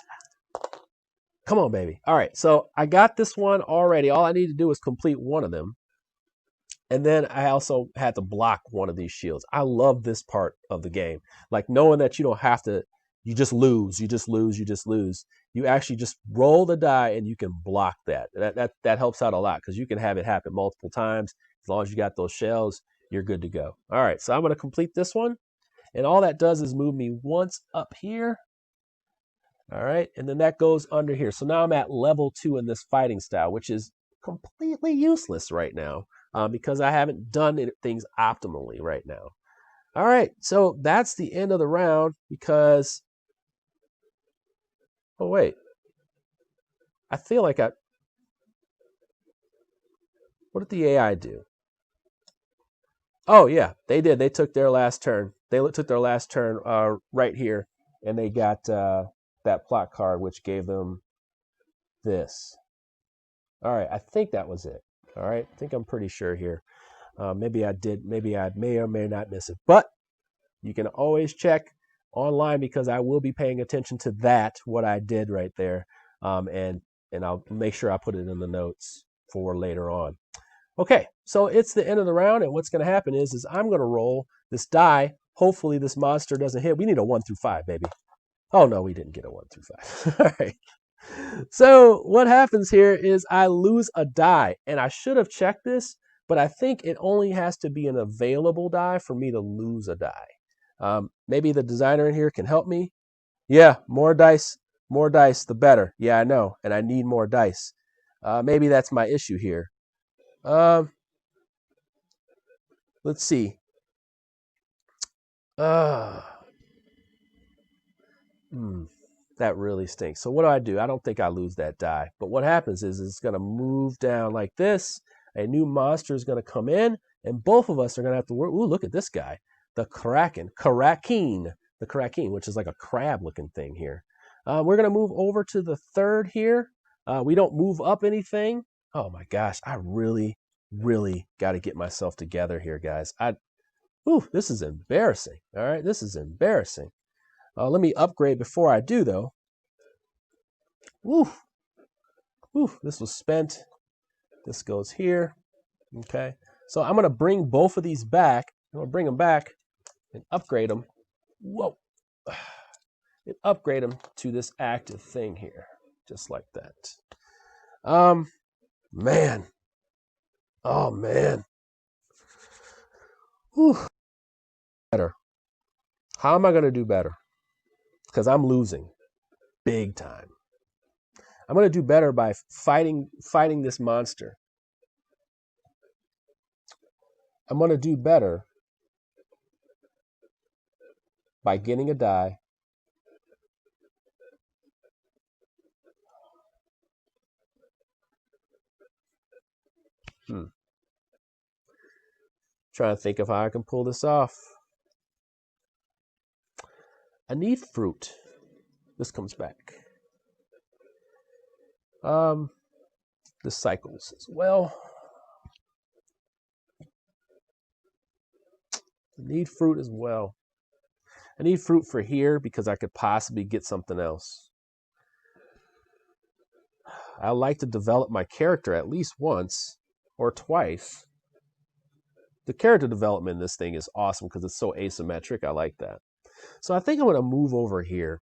Speaker 1: Come on, baby. All right, so I got this one already. All I need to do is complete one of them. And then I also had to block one of these shields. I love this part of the game. Like knowing that you don't have to, you just lose, you just lose, you just lose. You actually just roll the die and you can block that. That helps out a lot because you can have it happen multiple times. As long as you got those shells, you're good to go. All right, so I'm going to complete this one. And all that does is move me once up here. All right, and then that goes under here. So now I'm at level 2 in this fighting style, which is completely useless right now because I haven't done things optimally right now. All right, so that's the end of the round because, oh wait, I feel like what did the AI do? Oh yeah, they did. They took their last turn. They took their last turn right here, and they got that plot card, which gave them this. All right, I think that was it. All right, I think I'm pretty sure here. Maybe I did. Maybe I may or may not miss it. But you can always check online because I will be paying attention to that, what I did right there, and I'll make sure I put it in the notes for later on. Okay, so it's the end of the round, and what's going to happen is I'm going to roll this die. Hopefully this monster doesn't hit. We need a 1 through 5, baby. Oh no, we didn't get a 1 through 5. All right. So what happens here is I lose a die, and I should have checked this, but I think it only has to be an available die for me to lose a die. Maybe the designer in here can help me. Yeah, more dice, the better. Yeah, I know, and I need more dice. Maybe that's my issue here. Let's see. That really stinks. So what do? I don't think I lose that die. But what happens is it's going to move down like this. A new monster is going to come in, and both of us are going to have to work. Ooh, look at this guy. The Kraken. The Kraken, which is like a crab-looking thing here. We're going to move over to the third here. We don't move up anything. Oh, my gosh. I really, really got to get myself together here, guys. Ooh, this is embarrassing. All right, this is embarrassing. Let me upgrade before I do, though. Woo, Whew, this was spent. This goes here. Okay. So I'm going to bring both of these back. I'm going to bring them back and upgrade them. Whoa. And upgrade them to this active thing here. Just like that. Man. Oh, man. Whew. Better. How am I going to do better? Because I'm losing big time. I'm going to do better by fighting this monster. I'm going to do better by getting a die. Trying to think of how I can pull this off. I need fruit. This comes back. This cycles as well. I need fruit as well. I need fruit for here because I could possibly get something else. I like to develop my character at least once or twice. The character development in this thing is awesome because it's so asymmetric. I like that. So I think I'm going to move over here.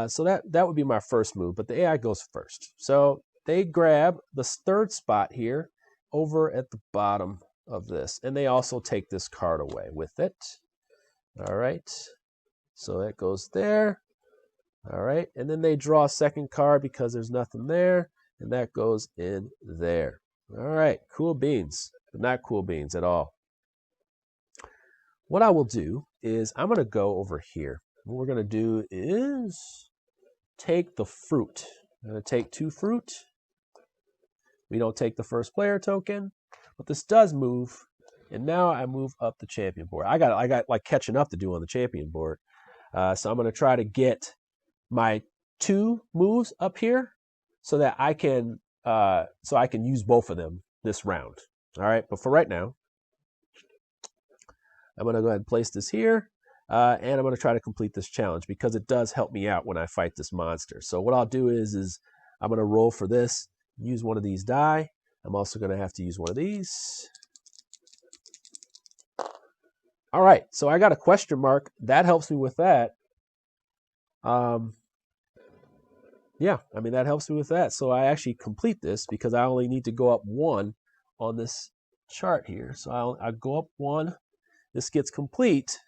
Speaker 1: So that would be my first move, but the AI goes first. So they grab the third spot here over at the bottom of this, and they also take this card away with it. All right. So that goes there. All right. And then they draw a second card because there's nothing there, and that goes in there. All right. Cool beans, but not cool beans at all. What I will do is I'm going to go over here. What we're going to do is take the fruit. I'm going to take 2 fruit. We don't take the first player token, but this does move. And now I move up the champion board. I got like catching up to do on the champion board. So I'm going to try to get my 2 moves up here so that I can use both of them this round. All right, but for right now, I'm going to go ahead and place this here, and I'm going to try to complete this challenge because it does help me out when I fight this monster. So what I'll do is I'm going to roll for this, use one of these die. I'm also going to have to use one of these. All right, so I got a question mark. That helps me with that. Yeah, I mean, that helps me with that. So I actually complete this because I only need to go up 1 on this chart here. So I go up 1. This gets complete.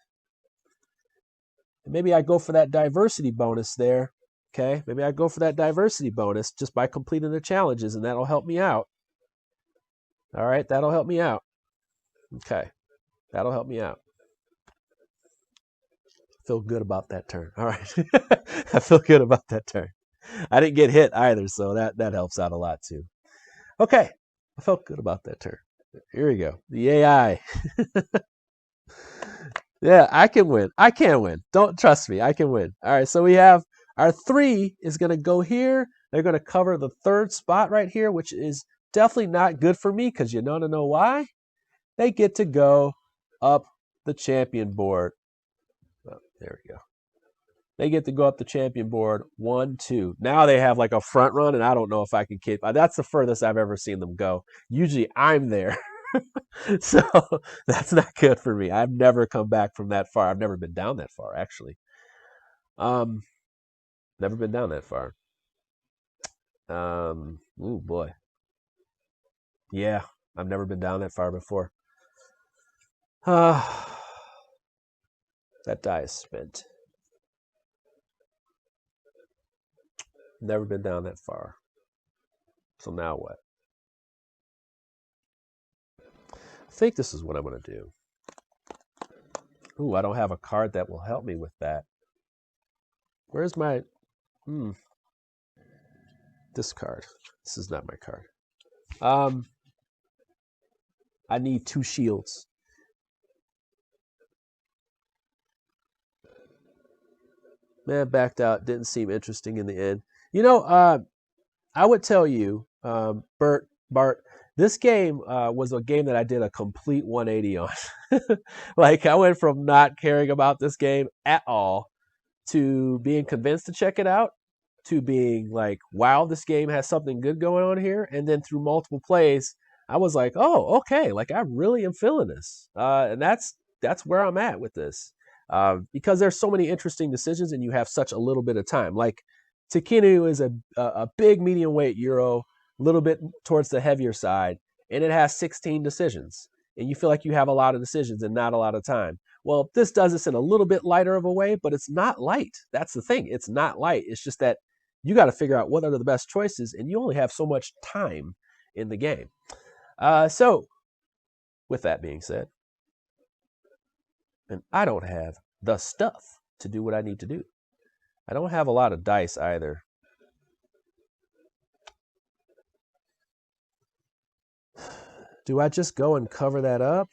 Speaker 1: And maybe I go for that diversity bonus there. Okay, maybe I go for that diversity bonus just by completing the challenges, and that'll help me out. All right, that'll help me out. Okay, that'll help me out. Feel good about that turn. All right, I feel good about that turn. I didn't get hit either, so that helps out a lot too. Okay, I felt good about that turn. Here we go. The AI. Yeah, I can win. I can win. Don't trust me. I can win. All right, so we have our 3 is going to go here. They're going to cover the 3rd spot right here, which is definitely not good for me because you want to know why? They get to go up the champion board. Oh, there we go. They get to go up the champion board 1, 2. Now they have like a front run, and I don't know if I can keep. That's the furthest I've ever seen them go. Usually I'm there. So that's not good for me. I've never come back from that far. I've never been down that far, actually. Never been down that far. Oh boy. Yeah, I've never been down that far before. That die is spent. Never been down that far. So now what? I think this is what I'm going to do. Ooh, I don't have a card that will help me with that. Where's my... This card. This is not my card. I need 2 shields. Man, backed out. Didn't seem interesting in the end. You know, I would tell you, Bart, this game was a game that I did a complete 180 on. Like, I went from not caring about this game at all to being convinced to check it out to being like, wow, this game has something good going on here. And then through multiple plays, I was like, oh, okay, like I really am feeling this. And that's where I'm at with this. Because there's so many interesting decisions and you have such a little bit of time. Like Takinu is a big medium weight Euro, a little bit towards the heavier side, and it has 16 decisions. And you feel like you have a lot of decisions and not a lot of time. Well, this does this in a little bit lighter of a way, but it's not light. That's the thing. It's not light. It's just that you got to figure out what are the best choices, and you only have so much time in the game. So, with that being said, and I don't have the stuff to do what I need to do. I don't have a lot of dice either. Do I just go and cover that up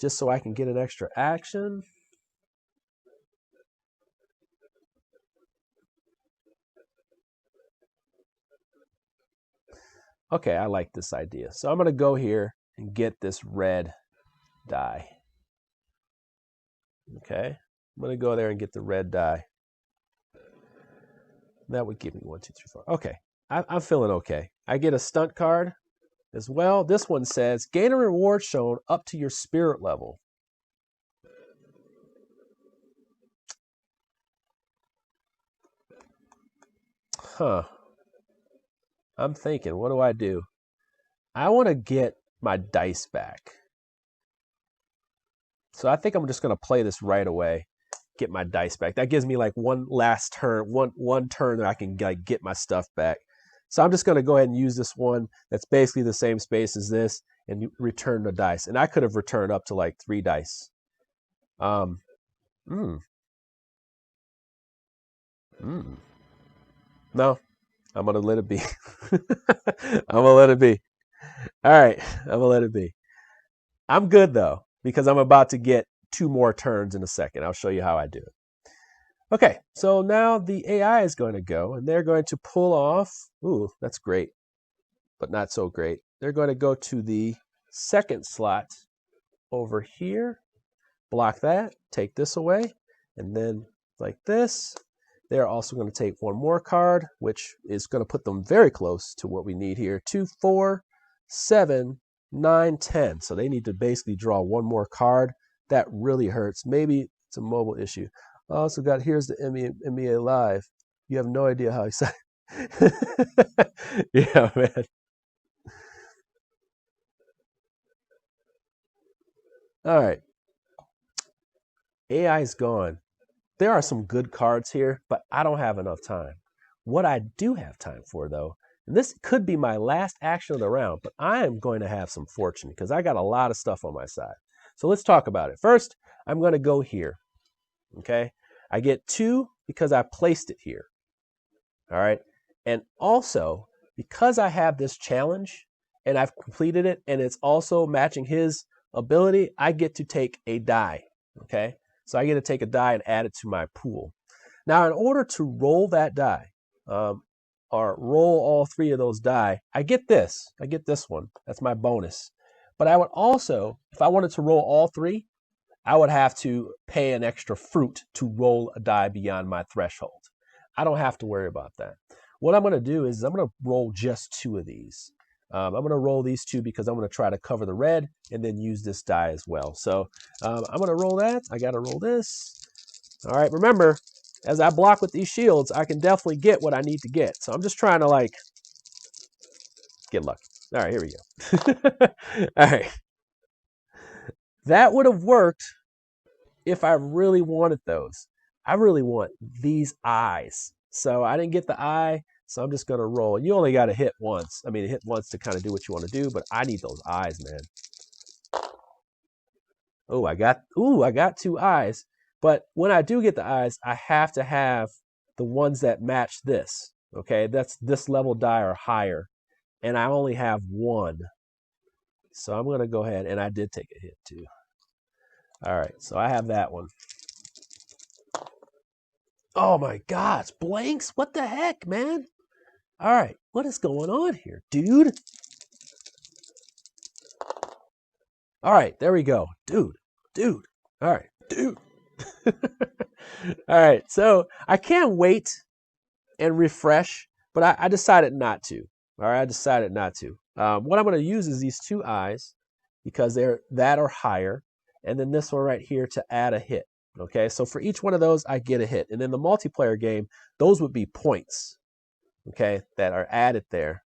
Speaker 1: just so I can get an extra action? Okay, I like this idea. So I'm going to go here and get this red die. Okay, I'm going to go there and get the red die. That would give me 1, 2, 3, 4. Okay, I'm feeling okay. I get a stunt card as well. This one says, gain a reward shown up to your spirit level. Huh. I'm thinking, what do I do? I want to get my dice back. So I think I'm just going to play this right away, get my dice back. That gives me like one last turn, one turn that I can like get my stuff back. So I'm just going to go ahead and use this one that's basically the same space as this and return the dice. And I could have returned up to like 3 dice. No, I'm going to let it be. I'm going to let it be. All right, I'm going to let it be. I'm good though, because I'm about to get 2 more turns in a second. I'll show you how I do it. Okay, so now the AI is going to go, and they're going to pull off, ooh, that's great, but not so great. They're going to go to the second slot over here, block that, take this away, and then like this. They're also going to take 1 more card, which is going to put them very close to what we need here. 2, 4, 7, 9, 10. So they need to basically draw 1 more card. That really hurts. Maybe it's a mobile issue. I also got, here's the MEA Live. You have no idea how excited. Yeah, man. All right. AI is gone. There are some good cards here, but I don't have enough time. What I do have time for, though, and this could be my last action of the round, but I am going to have some fortune because I got a lot of stuff on my side. So let's talk about it. First, I'm going to go here. Okay, I get 2 because I placed it here. All right, and also because I have this challenge and I've completed it and it's also matching his ability, I get to take a die. Okay, so I get to take a die and add it to my pool. Now, in order to roll that die, or roll all 3 of those die, I get this. I get this one. That's my bonus. But I would also, if I wanted to roll all 3, I would have to pay an extra fruit to roll a die beyond my threshold. I don't have to worry about that. What I'm going to do is I'm going to roll just 2 of these. I'm going to roll these 2 because I'm going to try to cover the red and then use this die as well. So I'm going to roll that. I got to roll this. All right, remember, as I block with these shields, I can definitely get what I need to get. So I'm just trying to like get lucky. All right, here we go. All right. That would have worked if I really wanted those. I really want these eyes. So I didn't get the eye, so I'm just going to roll. You only got to hit once. I mean, hit once to kind of do what you want to do, but I need those eyes, man. Oh, I got 2 eyes. But when I do get the eyes, I have to have the ones that match this. Okay, that's this level die or higher. And I only have 1. So I'm going to go ahead, and I did take a hit too. All right, so I have that one. Oh my gosh, blanks? What the heck, man? All right, what is going on here, dude? All right, there we go. Dude. All right, dude. All right, so I can't wait and refresh, but I decided not to. All right, I decided not to. What I'm going to use is these two eyes because they're that or higher, and then this one right here to add a hit. Okay, so for each one of those, I get a hit. And in the multiplayer game, those would be points, okay, that are added there.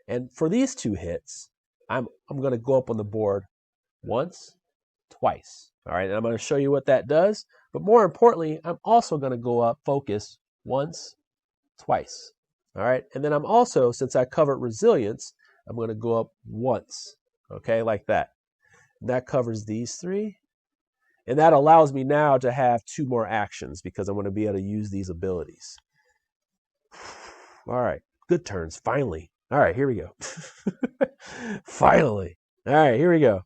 Speaker 1: And for these two hits, I'm going to go up on the board once, twice. All right, and I'm going to show you what that does. But more importantly, I'm also going to go up, focus, once, twice. All right, and then I'm also, since I covered resilience, I'm going to go up once, okay, like that. And that covers these three. And that allows me now to have two more actions because I'm going to be able to use these abilities. All right, good turns, finally. All right, here we go. Finally. All right, here we go.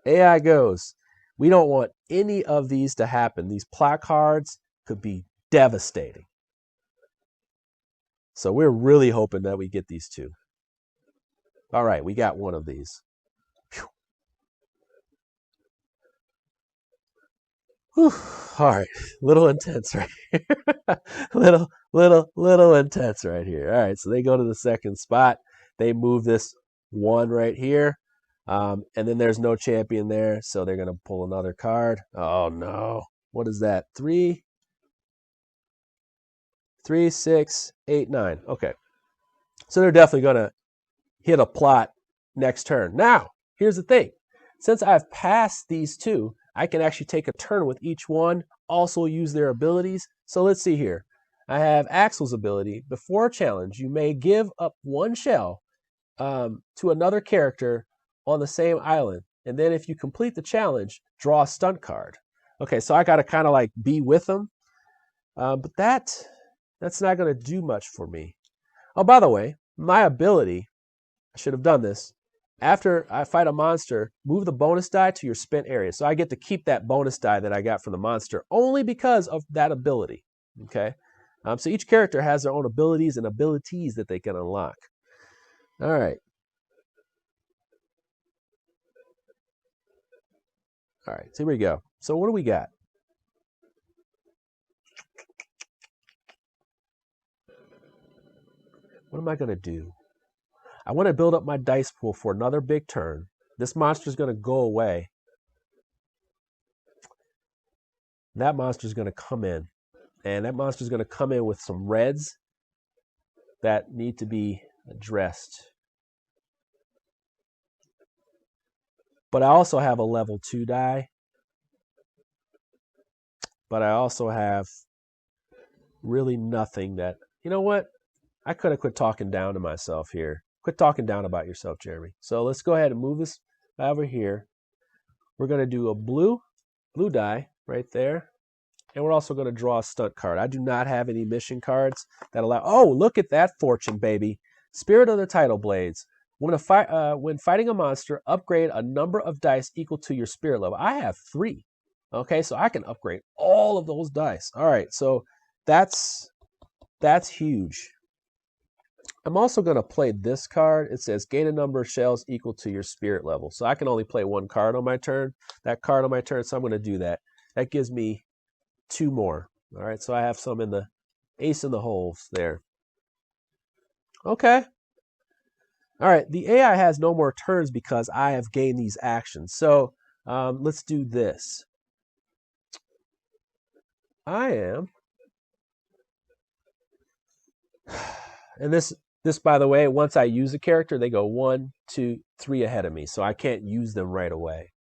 Speaker 1: AI goes. We don't want any of these to happen. These placards could be devastating. So we're really hoping that we get these two. All right, we got one of these. Whew. All right, little intense right here. little intense right here. All right, so they go to the second spot. They move this one right here. And then there's no champion there, so they're going to pull another card. Oh, no. What is that? 3, 6, 8, 9. Okay. So they're definitely going to hit a plot next turn. Now, here's the thing. Since I've passed these two, I can actually take a turn with each one, also use their abilities. So let's see here. I have Axel's ability. Before a challenge, you may give up one shell to another character on the same island. And then if you complete the challenge, draw a stunt card. Okay, so I got to kind of like be with them. But that's not going to do much for me. Oh, by the way, my ability, I should have done this. After I fight a monster, move the bonus die to your spent area. So I get to keep that bonus die that I got from the monster only because of that ability. Okay, so each character has their own abilities and abilities that they can unlock. All right. All right, so here we go. So what do we got? What am I going to do? I want to build up my dice pool for another big turn. This monster is going to go away. That monster is going to come in. And that monster is going to come in with some reds that need to be addressed. But I also have a level 2 die. But I also have really nothing that, you know what? I could have quit talking down to myself here. Quit talking down about yourself, Jeremy. So let's go ahead and move this over here. We're going to do a blue die right there. And we're also going to draw a stunt card. I do not have any mission cards that allow... Oh, look at that fortune, baby. Spirit of the Tidal Blades. When fighting a monster, upgrade a number of dice equal to your spirit level. I have 3. Okay, so I can upgrade all of those dice. All right, so that's huge. I'm also going to play this card. It says gain a number of shells equal to your spirit level. So I can only play one card on my turn. That card on my turn, so I'm going to do that. That gives me 2 more. All right, so I have some in the ace in the holes there. Okay. All right, the AI has no more turns because I have gained these actions. So let's do this. I am, and this, by the way, once I use a character, they go 1, 2, 3 ahead of me, so I can't use them right away.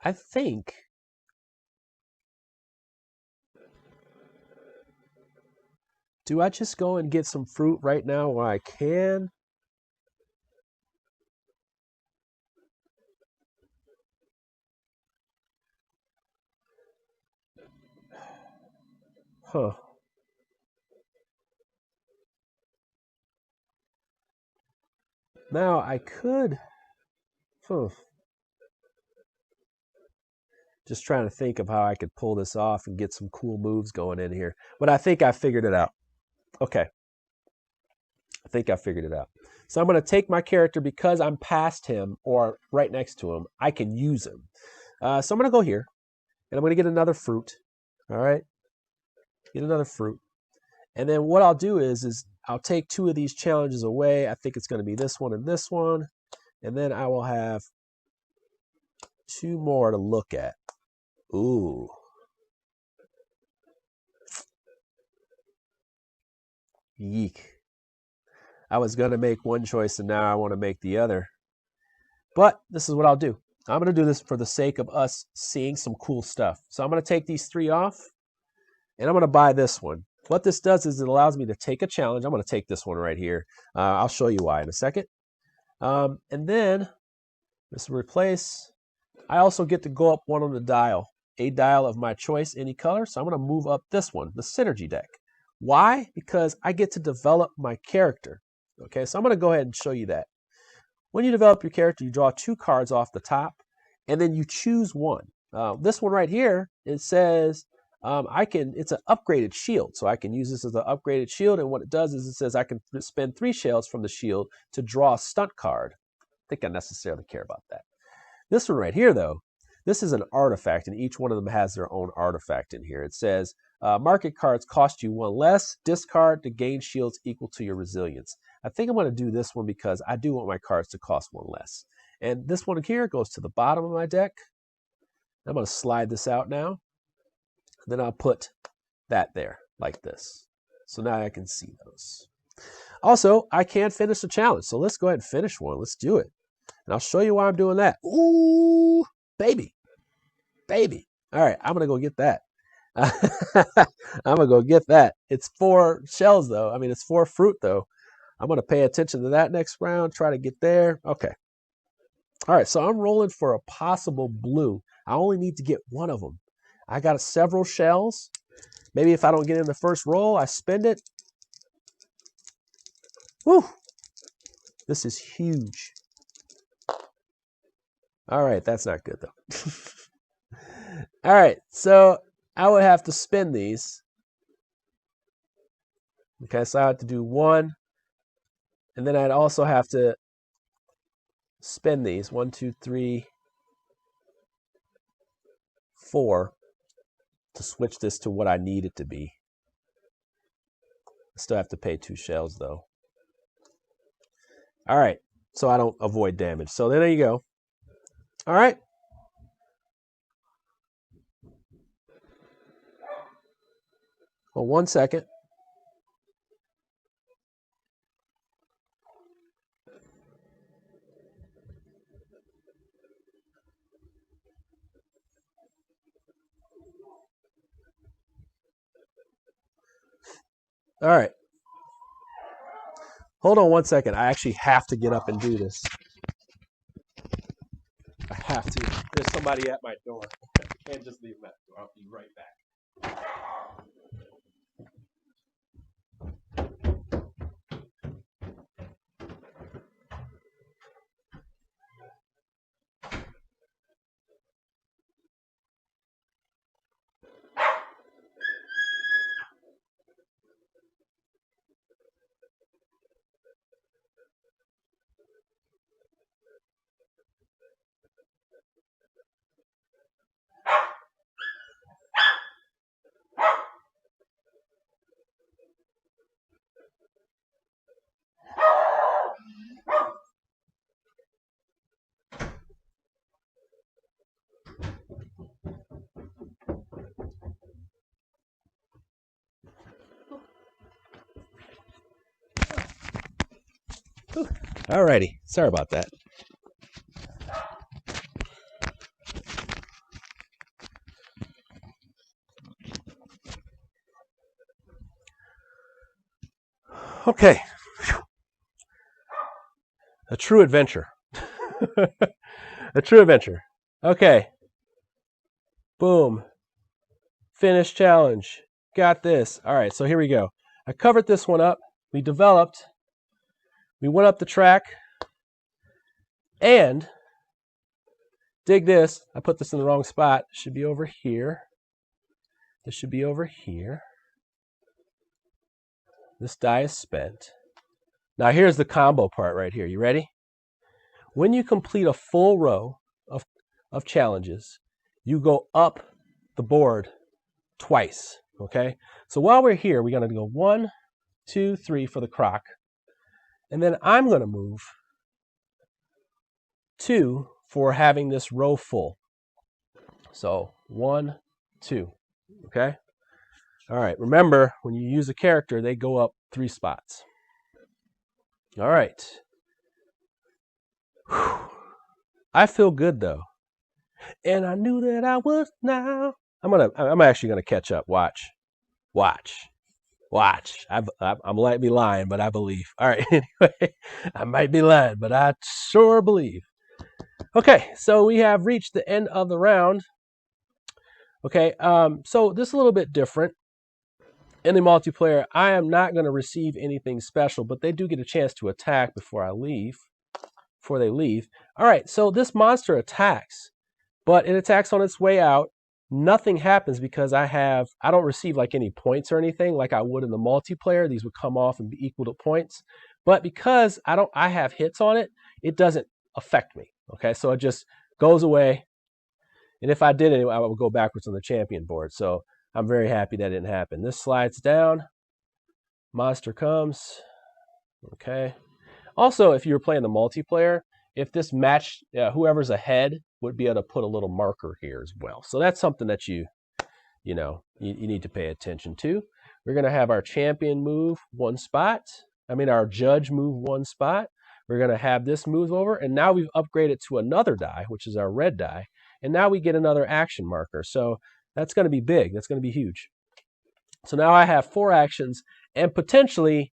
Speaker 1: I think do I just go and get some fruit right now while I can? Huh. Now I could. Just trying to think of how I could pull this off and get some cool moves going in here. But I think I figured it out. Okay. I think I figured it out. So I'm going to take my character because I'm past him or right next to him. I can use him. So I'm going to go here. And I'm going to get another fruit. All right. Get another fruit. And then what I'll do is I'll take 2 of these challenges away. I think it's going to be this one and this one. And then I will have 2 more to look at. Ooh. Yeek. I was going to make one choice and now I want to make the other. But this is what I'll do. I'm going to do this for the sake of us seeing some cool stuff. So I'm going to take these 3 off and I'm going to buy this one. What this does is it allows me to take a challenge. I'm going to take this one right here. I'll show you why in a second. And then this will replace. I also get to go up one on the dial, a dial of my choice, any color. So I'm going to move up this one, the Synergy deck. Why? Because I get to develop my character. Okay, so I'm going to go ahead and show you that. When you develop your character, you draw 2 cards off the top, and then you choose one. This one right here, it says it's an upgraded shield, so I can use this as an upgraded shield, and what it does is it says I can spend 3 shells from the shield to draw a stunt card. I think I necessarily care about that. This one right here, though, this is an artifact, and each one of them has their own artifact in here. It says, market cards cost you 1 less, discard to gain shields equal to your resilience. I think I'm going to do this one because I do want my cards to cost 1 less. And this one here goes to the bottom of my deck. I'm going to slide this out now. Then I'll put that there like this. So now I can see those. Also, I can finish the challenge. So let's go ahead and finish one. Let's do it. And I'll show you why I'm doing that. Ooh, baby. Baby. All right, I'm going to go get that. I'm going to go get that. It's 4 shells, though. I mean, it's 4 fruit, though. I'm going to pay attention to that next round, try to get there. Okay. All right, so I'm rolling for a possible blue. I only need to get 1 of them. I got several shells. Maybe if I don't get in the first roll, I spend it. Woo! This is huge. All right, that's not good, though. All right, so I would have to spend these. Okay, so I have to do 1. And then I'd also have to spend these 1, 2, 3, 4 to switch this to what I need it to be. I still have to pay 2 shells though. All right, so I don't avoid damage. So there you go. All right. Well, 1 second. All right. Hold on 1 second. I actually have to get up and do this. I have to. There's somebody at my door. I can't just leave them at the door. I'll be right back. Alrighty, sorry about that. Okay, a true adventure. A true adventure. Okay, boom, finish challenge. Got this. All right, so here we go. I covered this one up. We developed. We went up the track. And dig this. I put this in the wrong spot. It should be over here. This should be over here. This die is spent. Now here's the combo part right here. You ready? When you complete a full row of challenges, you go up the board twice. Okay, so while we're here, we're going to go 1, 2, 3 for the croc. And then I'm going to move 2 for having this row full. So 1, 2. Okay. All right. Remember, when you use a character, they go up 3 spots. All right. Whew. I feel good though. And I knew that I was now. I'm actually gonna catch up. Watch. I might be lying, but I believe. All right. Anyway, I might be lying, but I sure believe. Okay, so we have reached the end of the round. Okay, so this is a little bit different. In the multiplayer, I am not going to receive anything special, but they do get a chance to attack before they leave. All right, so this monster attacks, but it attacks on its way out. Nothing happens because I don't receive like any points or anything like I would in the multiplayer. These would come off and be equal to points. But because I have hits on it, it doesn't affect me. Okay, so it just goes away. And if I did it, I would go backwards on the champion board. So I'm very happy that didn't happen. This slides down. Monster comes. Okay. Also, if you were playing the multiplayer, if this match, whoever's ahead would be able to put a little marker here as well. So that's something that you need to pay attention to. We're going to have our champion move 1 spot. Our judge move 1 spot. We're going to have this move over, and now we've upgraded to another die, which is our red die, and now we get another action marker. So that's going to be big. That's going to be huge. So now I have 4 actions, and potentially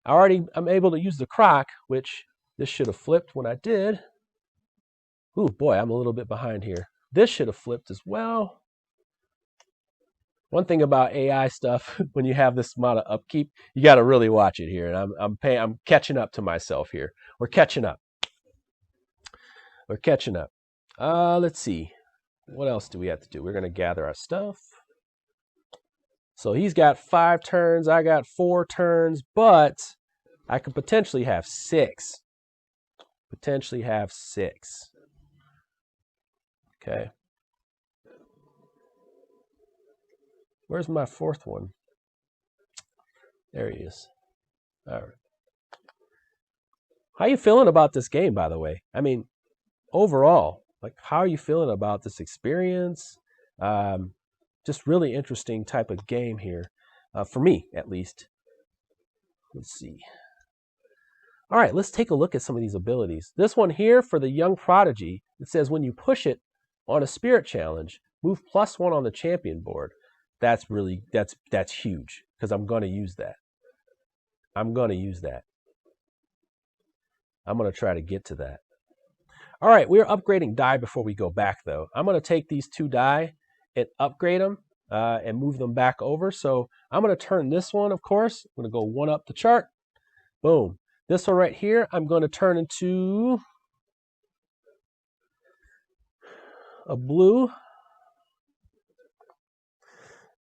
Speaker 1: I'm able to use the croc, which this should have flipped when I did. Ooh, boy, I'm a little bit behind here. This should have flipped as well. One thing about AI stuff, when you have this amount of upkeep, you got to really watch it here. And I'm catching up to myself here. We're catching up. Let's see. What else do we have to do? We're going to gather our stuff. So he's got 5 turns. I got 4 turns, but I could potentially have 6. Okay. Where's my 4th one? There he is. All right. How are you feeling about this game, by the way? Overall, like, how are you feeling about this experience? Just really interesting type of game here, for me at least. Let's see. All right, let's take a look at some of these abilities. This one here for the Young Prodigy, it says when you push it on a spirit challenge, move +1 on the champion board. That's huge because I'm going to use that. I'm going to try to get to that. All right, we're upgrading die before we go back, though. I'm going to take these 2 die and upgrade them and move them back over. So I'm going to turn this one, of course. I'm going to go 1 up the chart. Boom. This one right here, I'm going to turn into a blue.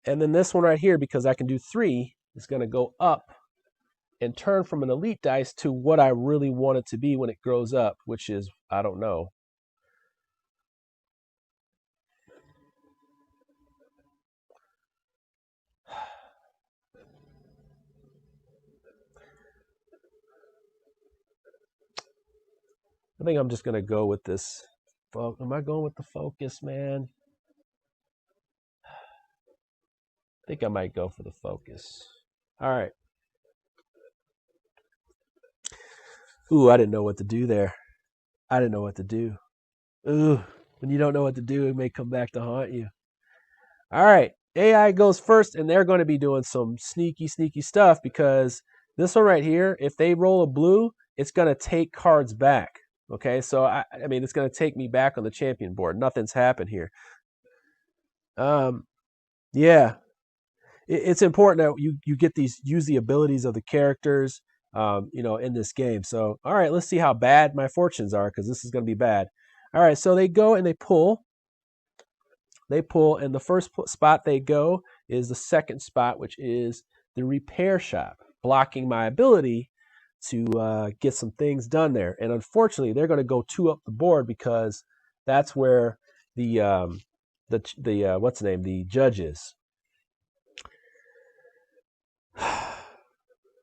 Speaker 1: And then this one right here, because I can do 3, is going to go up and turn from an elite dice to what I really want it to be when it grows up, which is, I don't know. I think I'm just going to go with this. Am I going with the focus, man? I think I might go for the focus. All right. Ooh, I didn't know what to do there. I didn't know what to do. Ooh, when you don't know what to do, it may come back to haunt you. All right. AI goes first, and they're going to be doing some sneaky stuff because this one right here, if they roll a blue, it's going to take cards back. Okay, so it's going to take me back on the champion board. Nothing's happened here. Yeah, it's important that you get use the abilities of the characters, in this game. So, all right, let's see how bad my fortunes are because this is going to be bad. All right, so they go and they pull. And the first spot they go is the second spot, which is the repair shop, blocking my ability to get some things done there. And unfortunately, they're going to go 2 up the board because that's where the the what's the name? The judges.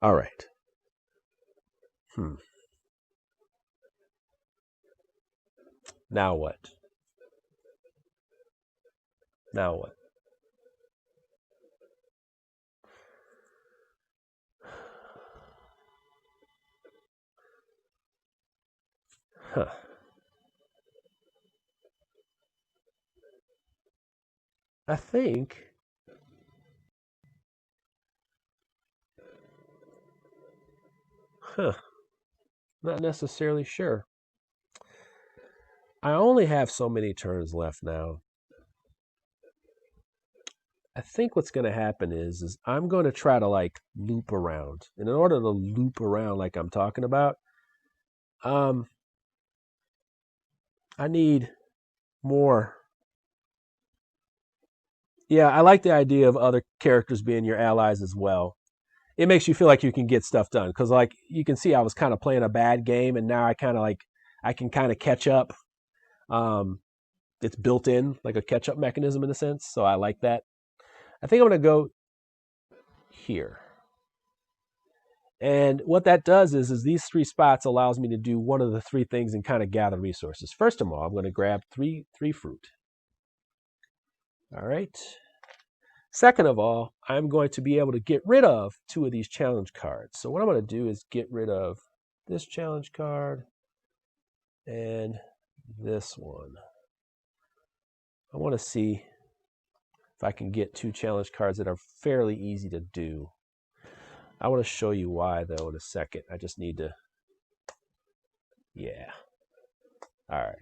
Speaker 1: All right. Now what? Now what? Huh. I think. Huh. Not necessarily sure. I only have so many turns left now. I think what's going to happen is I'm going to try to like loop around. And in order to loop around like I'm talking about, I need more. Yeah, I like the idea of other characters being your allies as well. It makes you feel like you can get stuff done because like you can see I was kind of playing a bad game and now I kind of like I can kind of catch up. Um, it's built in like a catch up mechanism in a sense, so I like that. I think I'm going to go here. And what that does is these 3 spots allows me to do one of the 3 things and kind of gather resources. First of all, I'm going to grab three fruit. All right. Second of all, I'm going to be able to get rid of 2 of these challenge cards. So what I'm going to do is get rid of this challenge card and this one. I want to see if I can get 2 challenge cards that are fairly easy to do. I want to show you why, though, in a second. I just need to... Yeah. All right.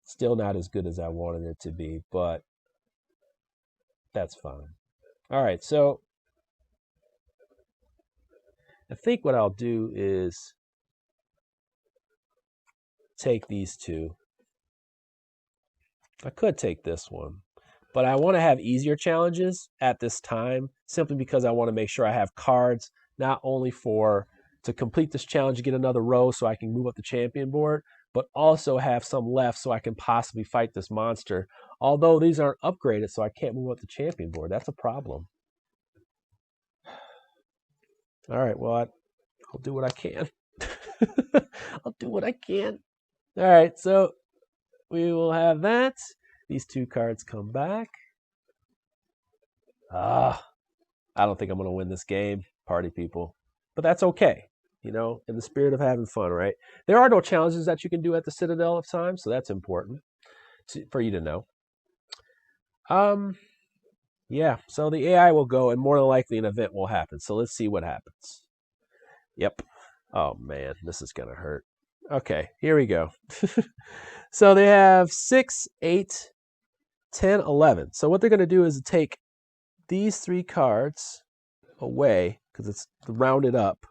Speaker 1: Still not as good as I wanted it to be, but that's fine. All right, so I think what I'll do is take these 2. I could take this one, but I want to have easier challenges at this time simply because I want to make sure I have cards not only for to complete this challenge and get another row so I can move up the champion board, but also have some left so I can possibly fight this monster. Although these aren't upgraded, so I can't move up the champion board. That's a problem. All right, well, I'll do what I can. I'll do what I can. All right, so we will have that. These 2 cards come back. I don't think I'm going to win this game, party people. But that's okay, you know, in the spirit of having fun, right? There are no challenges that you can do at the Citadel of Time, so that's important for you to know. Yeah, so the AI will go, and more than likely an event will happen. So let's see what happens. Yep. Oh, man, this is going to hurt. Okay, here we go. So they have 6, 8, 10, 11. So what they're going to do is take these 3 cards away because it's rounded up.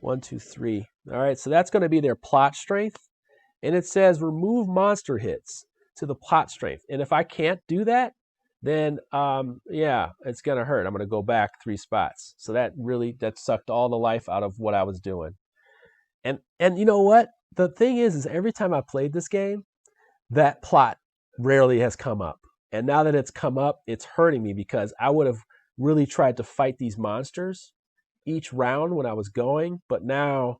Speaker 1: 1, 2, 3. All right, so that's going to be their plot strength. And it says remove monster hits to the plot strength. And if I can't do that, then yeah, it's going to hurt. I'm going to go back 3 spots. So that sucked all the life out of what I was doing. And you know what? The thing is every time I played this game, that plot rarely has come up. And now that it's come up, it's hurting me because I would have really tried to fight these monsters each round when I was going, but now,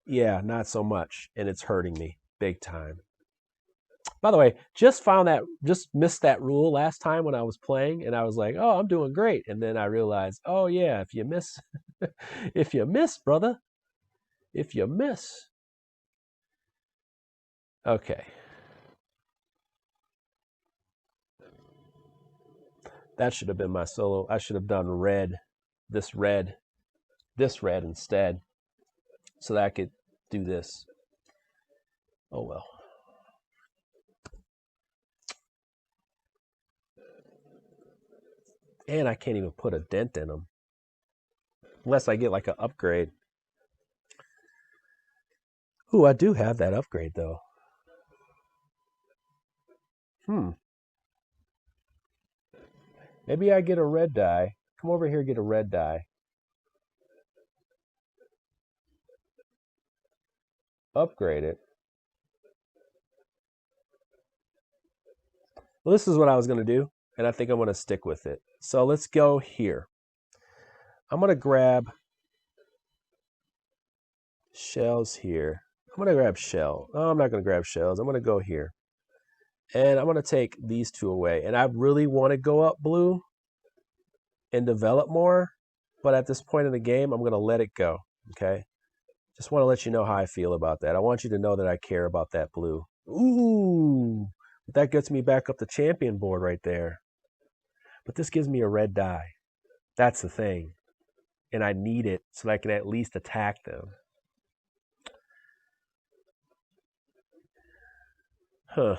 Speaker 1: yeah, not so much. And it's hurting me big time. By the way, just missed that rule last time when I was playing, and I was like, oh, I'm doing great. And then I realized, oh yeah, if you miss, if you miss, brother, if you miss. Okay. That should have been my solo. I should have done this red instead, so that I could do this. Oh well. And I can't even put a dent in them. Unless I get like an upgrade. Ooh, I do have that upgrade though. Maybe I get a red die. Come over here, get a red die. Upgrade it. Well, this is what I was going to do, and I think I'm going to stick with it. So let's go here. I'm going to grab shells here. I'm going to grab shell. Oh, I'm not going to grab shells. I'm going to go here. And I'm going to take these two away. And I really want to go up blue and develop more. But at this point in the game, I'm going to let it go. Okay? Just want to let you know how I feel about that. I want you to know that I care about that blue. Ooh! That gets me back up the champion board right there. But this gives me a red die. That's the thing. And I need it so that I can at least attack them. Huh.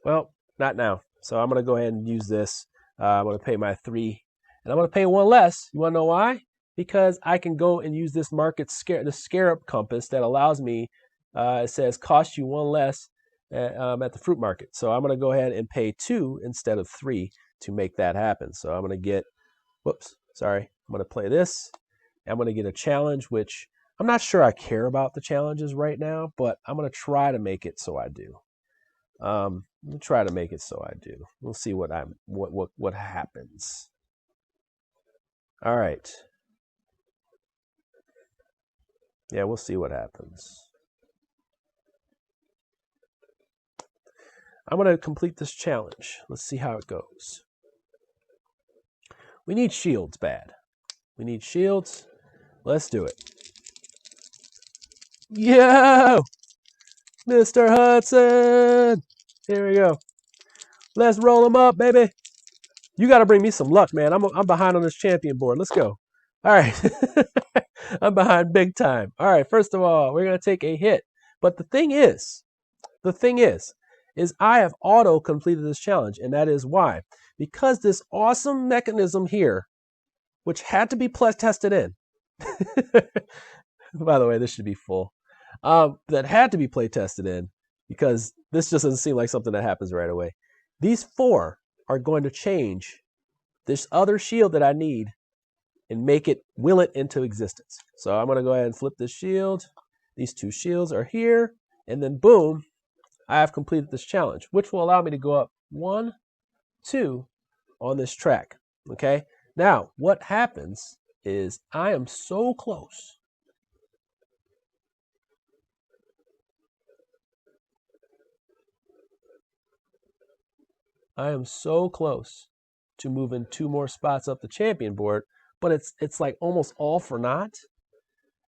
Speaker 1: Well, not now. So I'm going to go ahead and use this. I'm going to pay my 3. And I'm going to pay 1 less. You want to know why? Because I can go and use this the scarab compass that allows me, it says cost you 1 less at the fruit market. So I'm going to go ahead and pay 2 instead of 3 to make that happen. So I'm going to get, I'm going to play this. I'm going to get a challenge, which I'm not sure I care about the challenges right now, but I'm going to try to make it so I do. We'll try to make it so I do. We'll see what happens. All right. Yeah, we'll see what happens. I'm going to complete this challenge. Let's see how it goes. We need shields bad. We need shields. Let's do it. Yo! Mr. Hudson! Here we go. Let's roll them up, baby. You got to bring me some luck, man. I'm behind on this champion board. Let's go. All right. I'm behind big time. All right. First of all, we're going to take a hit. But the thing is I have auto completed this challenge. And that is why. Because this awesome mechanism here, which had to be tested in. By the way, this should be full. That had to be play tested in. Because this just doesn't seem like something that happens right away. These 4 are going to change this other shield that I need and will it into existence. So I'm going to go ahead and flip this shield. These 2 shields are here. And then boom, I have completed this challenge, which will allow me to go up 1, 2 on this track. Okay. Now, what happens is I am so close. I am so close to moving 2 more spots up the champion board, but it's like almost all for naught,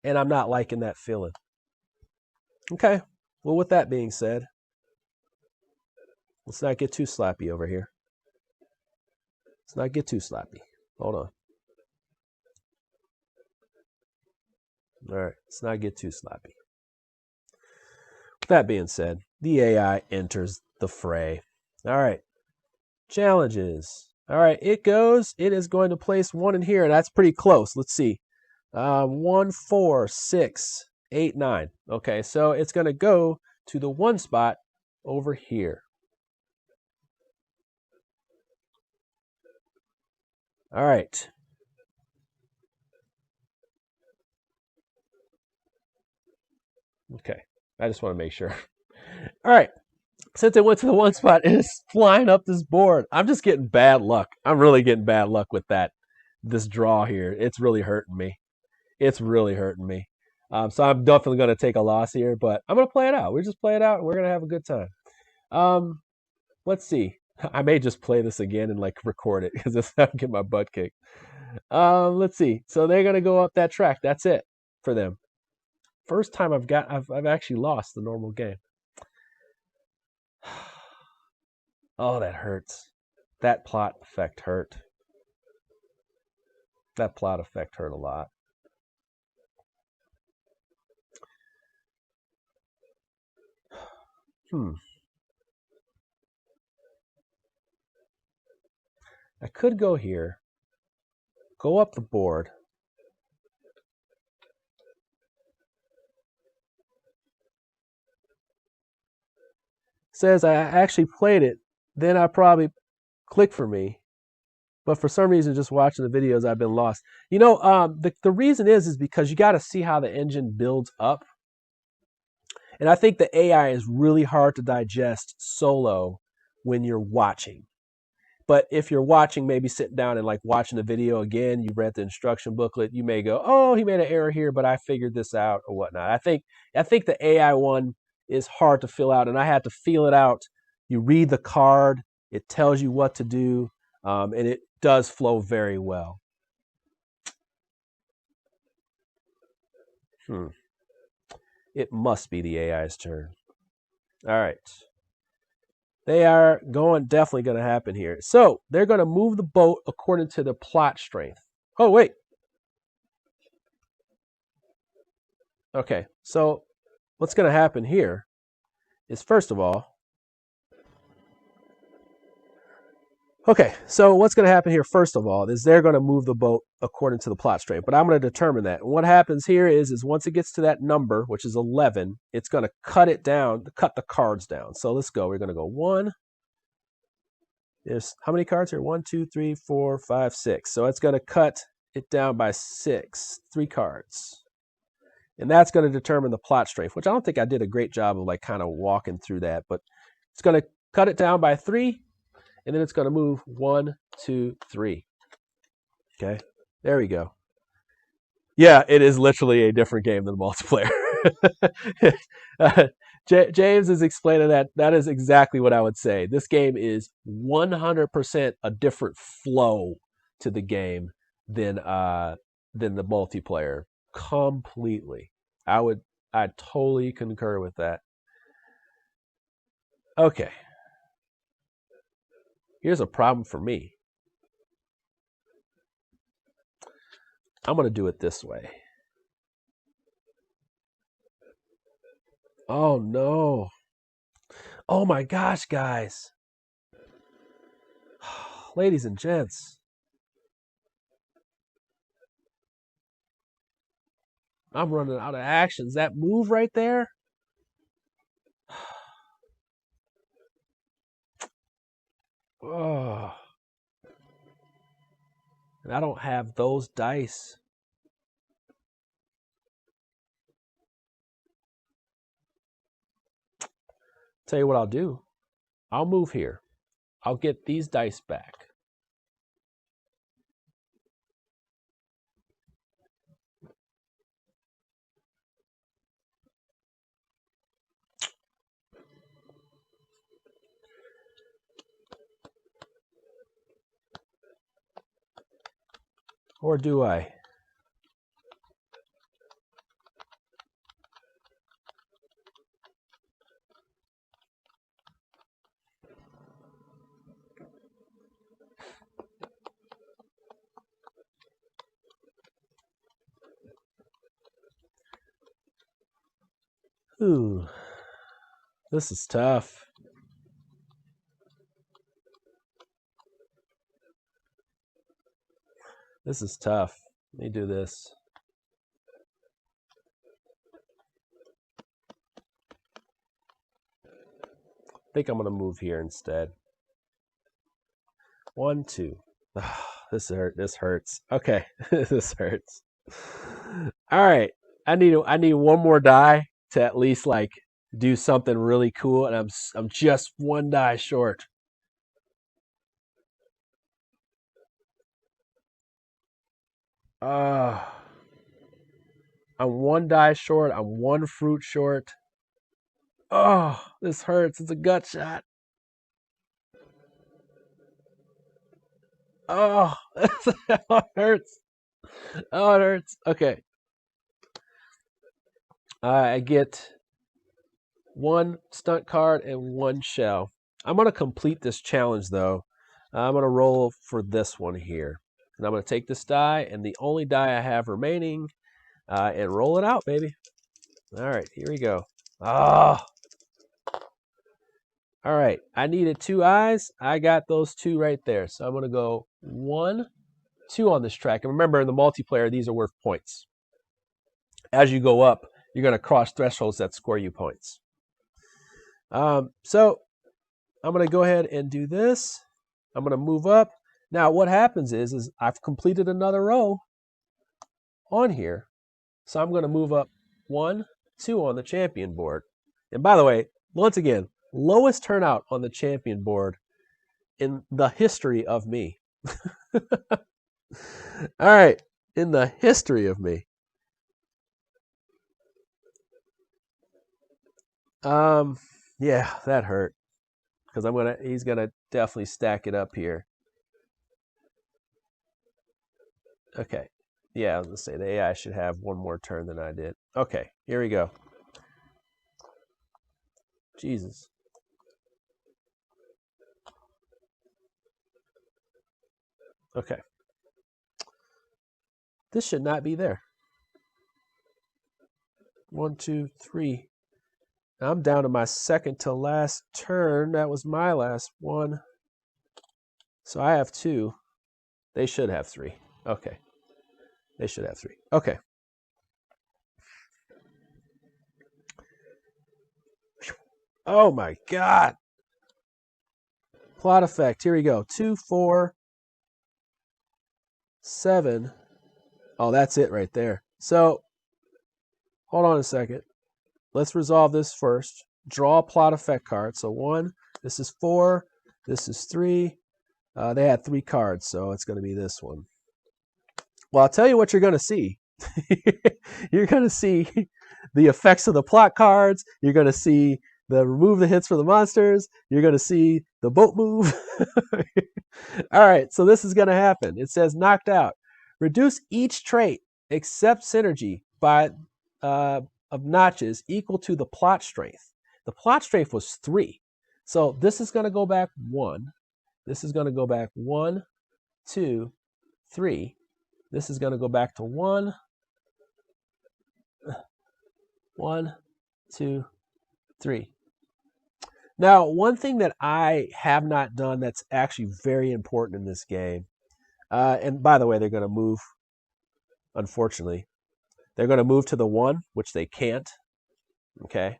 Speaker 1: and I'm not liking that feeling. Okay, well, with that being said, let's not get too sloppy over here. Let's not get too sloppy. Hold on. All right, let's not get too sloppy. With that being said, the AI enters the fray. All right. Challenges. All right, it is going to place 1 in here, and that's pretty close. Let's see. 1, 4, 6, 8, 9. Okay, so it's going to go to the 1 spot over here. All right. Okay, I just want to make sure. All right. Since it went to the 1 spot, it's flying up this board. I'm just getting bad luck. I'm really getting bad luck with this draw here. It's really hurting me. It's really hurting me. So I'm definitely going to take a loss here, but I'm going to play it out. We just play it out. And we're going to have a good time. Let's see. I may just play this again and record it because I'm going to get my butt kicked. Let's see. So they're going to go up that track. That's it for them. First time I've actually lost the normal game. Oh, that hurts. That plot effect hurt. That plot effect hurt a lot. I could go here, go up the board. Says I actually played it, then I probably click for me. But for some reason, just watching the videos, I've been lost. You know, the reason is because you got to see how the engine builds up. And I think the AI is really hard to digest solo when you're watching. But if you're watching, maybe sitting down and like watching the video again, you read the instruction booklet, you may go, "Oh, he made an error here, but I figured this out," or whatnot. I think the AI one is hard to fill out, and I had to feel it out. You read the card, it tells you what to do, and it does flow very well. It must be the AI's turn. All right. They are definitely going to happen here. So they're going to move the boat according to the plot strength. Oh, wait. Okay, so what's going to happen here is, first of all, is they're going to move the boat according to the plot strength. But I'm going to determine that. And what happens here is once it gets to that number, which is 11, it's going to cut it down, cut the cards down. So let's go. We're going to go 1. There's how many cards here? 1, 2, 3, 4, 5, 6. So it's going to cut it down by 6, 3 cards. And that's going to determine the plot strength, which I don't think I did a great job of like kind of walking through that, but it's going to cut it down by 3, and then it's going to move 1, 2, 3. Okay, there we go. Yeah, it is literally a different game than multiplayer. James is explaining that. That is exactly what I would say. This game is 100% a different flow to the game than the multiplayer. Completely. I totally concur with that. Okay. Here's a problem for me. I'm going to do it this way. Oh no. Oh my gosh, guys. Ladies and gents. I'm running out of actions. That move right there. Oh. And I don't have those dice. Tell you what I'll do. I'll move here. I'll get these dice back. Or do I? Ooh. This is tough. This is tough. Let me do this. I think I'm going to move here instead. 1, 2. Oh, this hurts. Okay, this hurts. All right, I need one more die to at least like do something really cool, and I'm just one die short. I'm one die short. I'm one fruit short. Oh, this hurts. It's a gut shot. Oh, it hurts. Oh, it hurts. Okay. I get one stunt card and one shell. I'm going to complete this challenge, though. I'm going to roll for this one here. And I'm going to take this die and the only die I have remaining and roll it out, baby. All right, here we go. Oh. All right, I needed 2 eyes. I got those 2 right there. So I'm going to go 1, 2 on this track. And remember, in the multiplayer, these are worth points. As you go up, you're going to cross thresholds that score you points. So I'm going to go ahead and do this. I'm going to move up. Now, what happens is I've completed another row on here. So I'm going to move up 1, 2 on the champion board. And by the way, once again, lowest turnout on the champion board in the history of me. All right, in the history of me. Yeah, that hurt because he's gonna definitely stack it up here. Okay, yeah, I was gonna say the AI should have one more turn than I did. Okay, here we go. Jesus. Okay. This should not be there. 1, 2, 3. Now I'm down to my second to last turn. That was my last one. So I have 2. They should have 3. Okay. They should have 3. Okay. Oh my God. Plot effect. Here we go. 2, 4, 7. Oh, that's it right there. So hold on a second. Let's resolve this first. Draw a plot effect card. So 1, this is 4, this is 3. They had 3 cards, so it's going to be this one. Well, I'll tell you what you're going to see. You're going to see the effects of the plot cards. You're going to see the remove the hits for the monsters. You're going to see the boat move. All right, so this is going to happen. It says knocked out. Reduce each trait except synergy by of notches equal to the plot strength. The plot strength was 3. So this is going to go back 1. This is going to go back 1, 2, 3. This is going to go back to 1, 1, 2, 3. Now, one thing that I have not done that's actually very important in this game, and by the way, they're going to move, unfortunately. They're going to move to the 1, which they can't. Okay.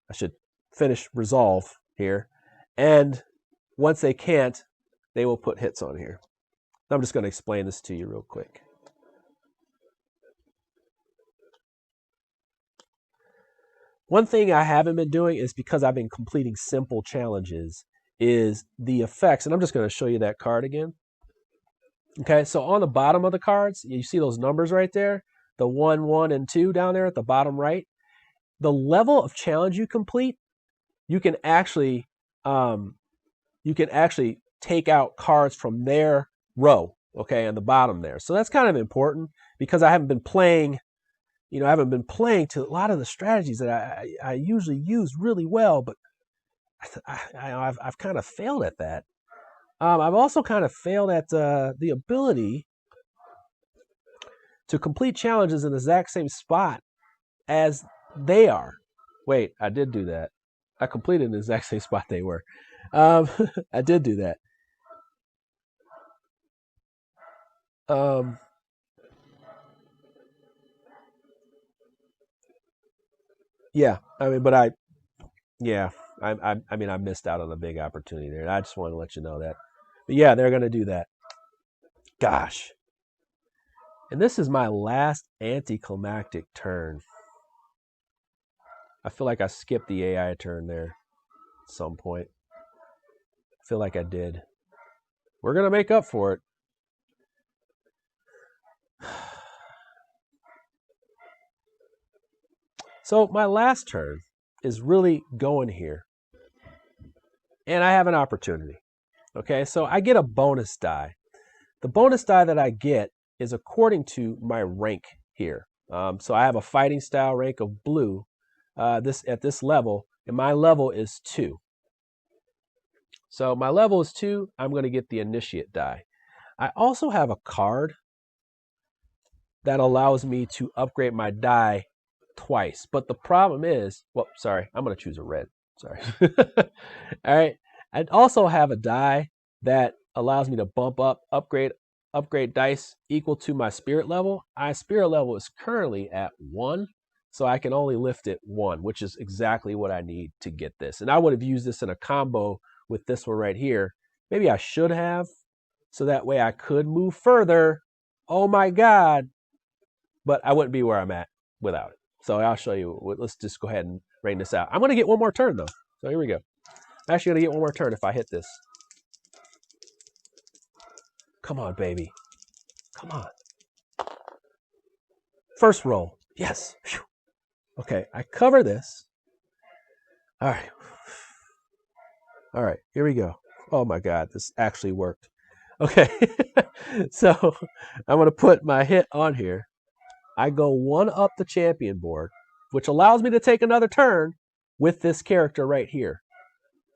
Speaker 1: I should finish resolve here. And once they can't, they will put hits on here. I'm just going to explain this to you real quick. One thing I haven't been doing is because I've been completing simple challenges is the effects. And I'm just going to show you that card again. Okay, so on the bottom of the cards, you see those numbers right there, the 1, 1, and 2 down there at the bottom right. The level of challenge you complete, you can actually take out cards from their row, okay, on the bottom there. So that's kind of important because I haven't been playing, I haven't been playing to a lot of the strategies that I usually use really well, but I've kind of failed at that. I've also kind of failed at the ability to complete challenges in the exact same spot as they are. Wait, I did do that. I completed in the exact same spot they were. I did do that. Yeah, I mean, but I missed out on a big opportunity there. I just want to let you know that. But yeah, they're going to do that. Gosh. And this is my last anticlimactic turn. I feel like I skipped the AI turn there at some point. I feel like I did. We're going to make up for it. So my last turn is really going here. And I have an opportunity. Okay, so I get a bonus die. The bonus die that I get is according to my rank here. So I have a fighting style rank of blue at this level, and my level is 2. So my level is 2. I'm going to get the initiate die. I also have a card that allows me to upgrade my die twice. But the problem is, well, sorry, I'm going to choose a red. Sorry. All right. I also have a die that allows me to bump up, upgrade dice equal to my spirit level. My spirit level is currently at 1, so I can only lift it 1, which is exactly what I need to get this. And I would have used this in a combo with this one right here. Maybe I should have, so that way I could move further. Oh my God. But I wouldn't be where I'm at without it. So I'll show you. Let's just go ahead and straighten this out. I'm going to get one more turn, though. So here we go. I'm actually going to get one more turn if I hit this. Come on, baby. Come on. First roll. Yes. Whew. Okay, I cover this. All right. All right, here we go. Oh my God, this actually worked. Okay, so I'm going to put my hit on here. I go one up the champion board, which allows me to take another turn with this character right here.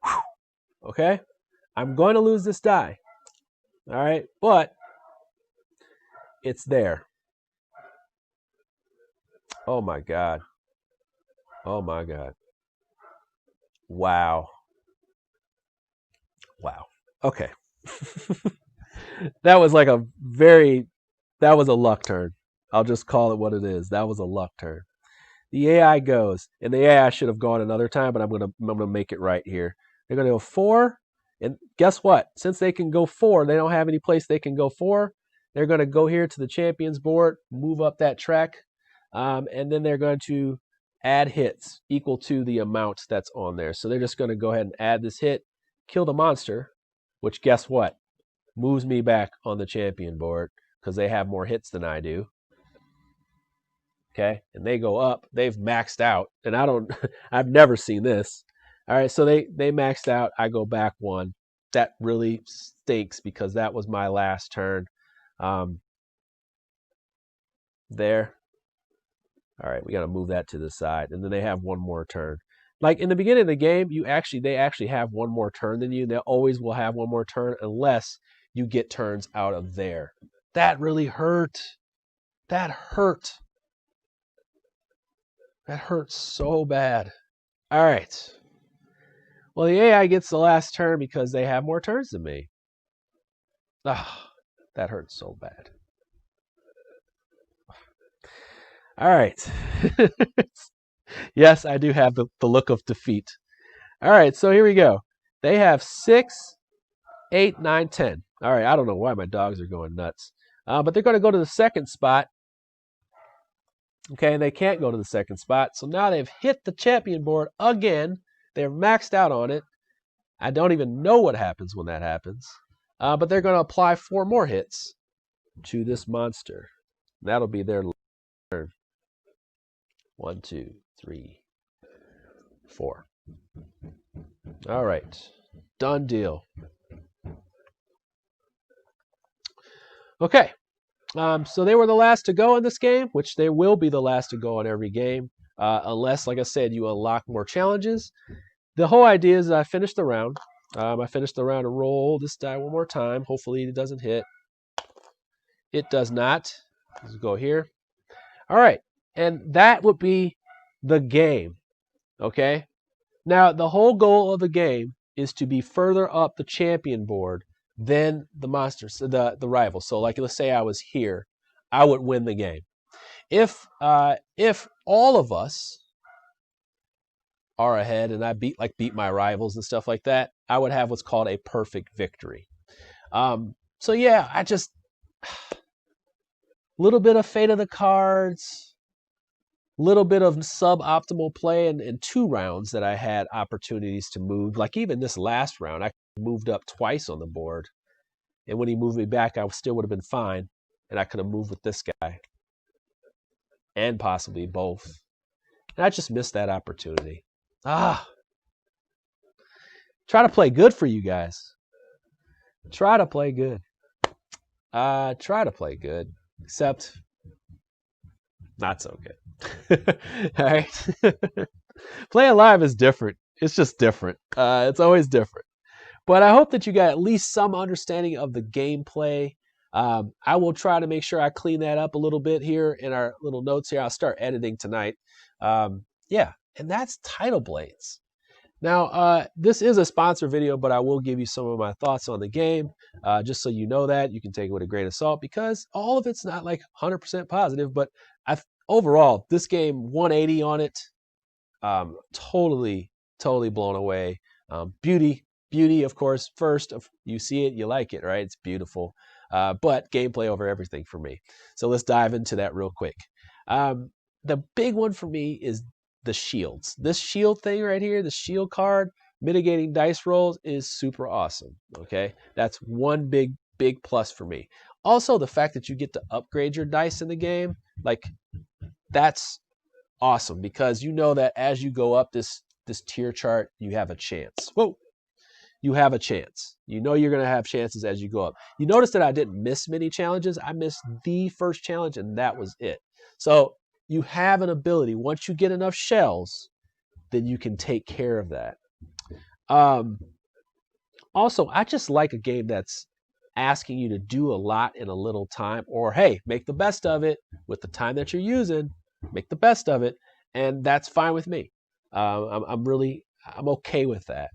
Speaker 1: Whew. Okay, I'm going to lose this die. All right, but it's there. Oh my God. Oh my God. Wow. Wow. Okay. That was like that was a luck turn. I'll just call it what it is. That was a luck turn. The AI goes, and the AI should have gone another time, but I'm gonna make it right here. They're gonna go 4, and guess what? Since they can go 4, they don't have any place they can go 4. They're gonna go here to the champions board, move up that track, and then they're going to add hits equal to the amount that's on there. So they're just gonna go ahead and add this hit, kill the monster, which guess what? Moves me back on the champion board because they have more hits than I do. Okay, and they go up. They've maxed out, and I've never seen this. All right, so they maxed out. I go back 1. That really stinks because that was my last turn. There. All right, we got to move that to the side, and then they have one more turn. Like in the beginning of the game, they actually have one more turn than you. They always will have one more turn unless you get turns out of there. That really hurt. That hurt. That hurts so bad. All right. Well, the AI gets the last turn because they have more turns than me. Ah, that hurts so bad. All right. Yes, I do have the look of defeat. All right, so here we go. They have 6, 8, 9, 10. All right, I don't know why my dogs are going nuts. But they're going to go to the second spot. Okay, and they can't go to the second spot. So now they've hit the champion board again. They're maxed out on it. I don't even know what happens when that happens. But they're going to apply 4 more hits to this monster. That'll be their turn. 1, 2, 3, 4. All right. Done deal. Okay. So they were the last to go in this game, which they will be the last to go in every game, unless, like I said, you unlock more challenges. The whole idea is that I finished the round. I finished the round and roll this die one more time. Hopefully it doesn't hit. It does not. Let's go here. All right. And that would be the game. Okay. Now, the whole goal of the game is to be further up the champion board than the monsters, the rival. So, like, let's say I was here, I would win the game. If all of us are ahead and I beat my rivals and stuff like that, I would have what's called a perfect victory. So yeah, I just little bit of fate of the cards, little bit of suboptimal play in 2 rounds that I had opportunities to move. Like even this last round, I moved up twice on the board. And when he moved me back, I still would have been fine. And I could have moved with this guy. And possibly both. And I just missed that opportunity. Try to play good for you guys. Try to play good. Try to play good. Except not so good. All right. Playing live is different. It's just different. It's always different. But I hope that you got at least some understanding of the gameplay. I will try to make sure I clean that up a little bit here in our little notes here. I'll start editing tonight. Yeah, and that's Tidal Blades. Now, this is a sponsor video, but I will give you some of my thoughts on the game, just so you know that. You can take it with a grain of salt because all of it's not like 100% positive, but overall, this game, 180 on it, totally blown away. Beauty, of course, first. You see it, you like it, right? It's beautiful. But gameplay over everything for me. So let's dive into that real quick. The big one for me is the shields. This shield thing right here, the shield card, mitigating dice rolls, is super awesome. Okay, that's one big plus for me. Also, the fact that you get to upgrade your dice in the game, like, that's awesome, because you know that as you go up this tier chart, you have a chance. Whoa, you have a chance. You know you're going to have chances as you go up. You notice that I didn't miss many challenges. I missed the first challenge, and that was it. So you have an ability. Once you get enough shells, then you can take care of that. Also, I just like a game that's asking you to do a lot in a little time, or hey, make the best of it with the time that you're using. Make the best of it, and that's fine with me. I'm okay with that.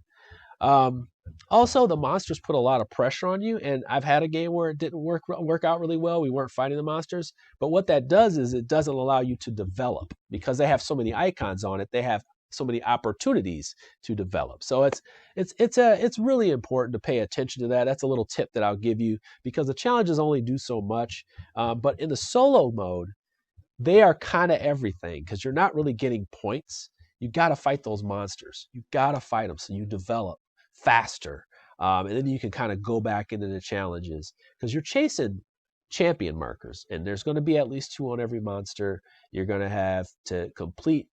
Speaker 1: Also, the monsters put a lot of pressure on you, and I've had a game where it didn't work out really well. We weren't fighting the monsters, but what that does is it doesn't allow you to develop, because they have so many icons on it. They have so many opportunities to develop. So it's really important to pay attention to that. That's a little tip that I'll give you, because the challenges only do so much. But in the solo mode, they are kind of everything, because you're not really getting points. You got to fight those monsters. You got to fight them so you develop faster. And then you can kind of go back into the challenges, because you're chasing champion markers, and there's going to be at least 2 on every monster. You're going to have to complete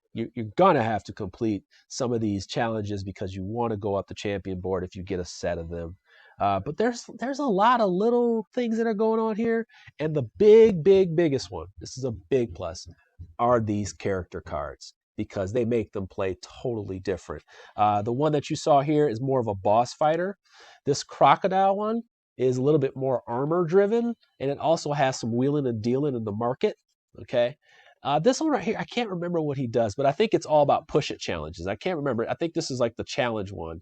Speaker 1: some of these challenges, because you want to go up the champion board if you get a set of them. But there's a lot of little things that are going on here, and the biggest one, this is a big plus, are these character cards, because they make them play totally different. The one that you saw here is more of a boss fighter. This crocodile one is a little bit more armor driven, and it also has some wheeling and dealing in the market. Okay. This one right here, I can't remember what he does, but I think it's all about push it challenges. I can't remember. I think this is like the challenge one.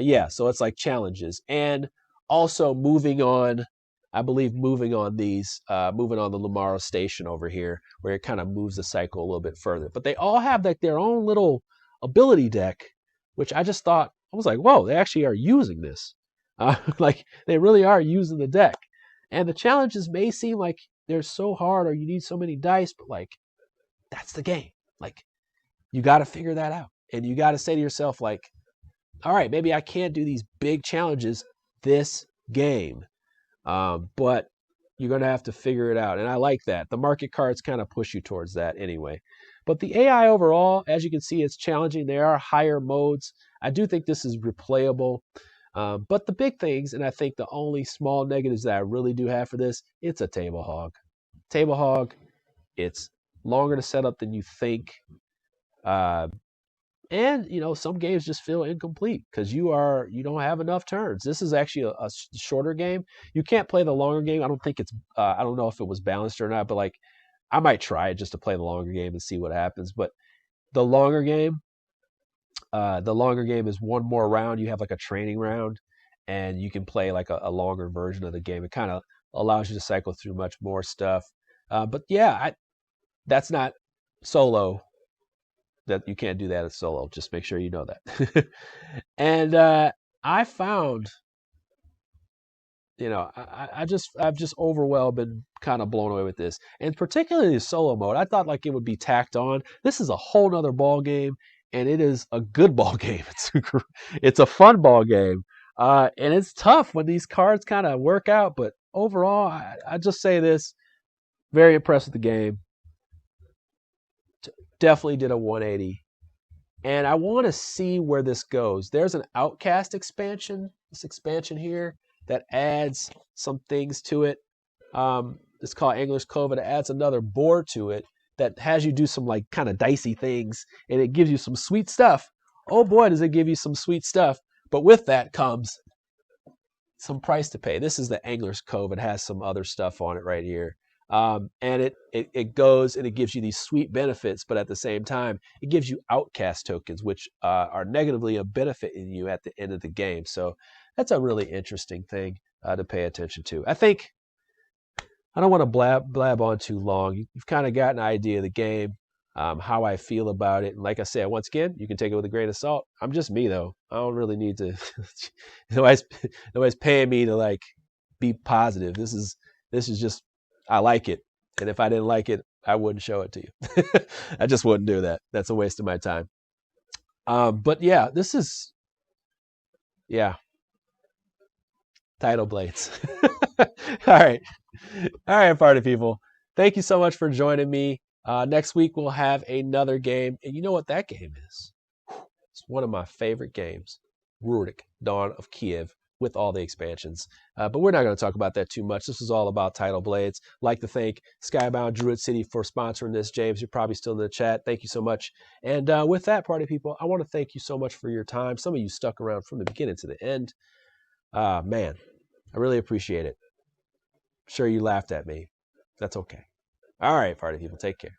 Speaker 1: Yeah, so it's like challenges, and also moving on. I believe moving on the Lamara station over here, where it kind of moves the cycle a little bit further. But they all have like their own little ability deck, which I just thought, I was like, whoa, they actually are using this. Like, they really are using the deck. And the challenges may seem like they're so hard, or you need so many dice, but like, that's the game. Like, you got to figure that out, and you got to say to yourself, like, all right, maybe I can't do these big challenges this game, but you're going to have to figure it out. And I like that. The market cards kind of push you towards that anyway. But the AI overall, as you can see, it's challenging. There are higher modes. I do think this is replayable. But the big things, and I think the only small negatives that I really do have for this, it's a table hog. Table hog, it's longer to set up than you think. And some games just feel incomplete, because you don't have enough turns. This is actually a shorter game. You can't play the longer game. I don't think it's I don't know if it was balanced or not, but like, I might try it just to play the longer game and see what happens. But the longer game is one more round. You have like a training round, and you can play like a longer version of the game. It kind of allows you to cycle through much more stuff. But yeah, that's not solo. That you can't do that as solo. Just make sure you know that. And I found, I've just overwhelmed, been kind of blown away with this, and particularly the solo mode. I thought like it would be tacked on. This is a whole nother ball game, and it is a good ball game. It's a fun ball game, and it's tough when these cards kind of work out. But overall, I just say this: very impressed with the game. Definitely did a 180. And I want to see where this goes. There's an Outcast expansion, this expansion here, that adds some things to it. It's called Angler's Cove. It adds another board to it that has you do some like kind of dicey things, and it gives you some sweet stuff. Oh boy, does it give you some sweet stuff. But with that comes some price to pay. This is the Angler's Cove. It has some other stuff on it right here. And it goes and it gives you these sweet benefits, but at the same time, it gives you Outcast tokens, which are negatively benefiting you at the end of the game. So that's a really interesting thing to pay attention to. I think I don't want to blab on too long. You've kind of got an idea of the game, how I feel about it. And like I said, once again, you can take it with a grain of salt. I'm just me, though. I don't really need to. nobody's paying me to like be positive. This is just. I like it, and if I didn't like it, I wouldn't show it to you. I just wouldn't do that. That's a waste of my time. But yeah, this is, yeah, Tidal Blades. All right. All right, party people. Thank you so much for joining me. Next week, we'll have another game. And you know what that game is? It's one of my favorite games, Rurik, Dawn of Kiev, with all the expansions. But we're not going to talk about that too much. This is all about Tidal Blades. I'd like to thank Skybound Druid City for sponsoring this. James, you're probably still in the chat. Thank you so much. And with that, party people, I want to thank you so much for your time. Some of you stuck around from the beginning to the end. Man, I really appreciate it. I'm sure you laughed at me. That's okay. All right, party people, take care.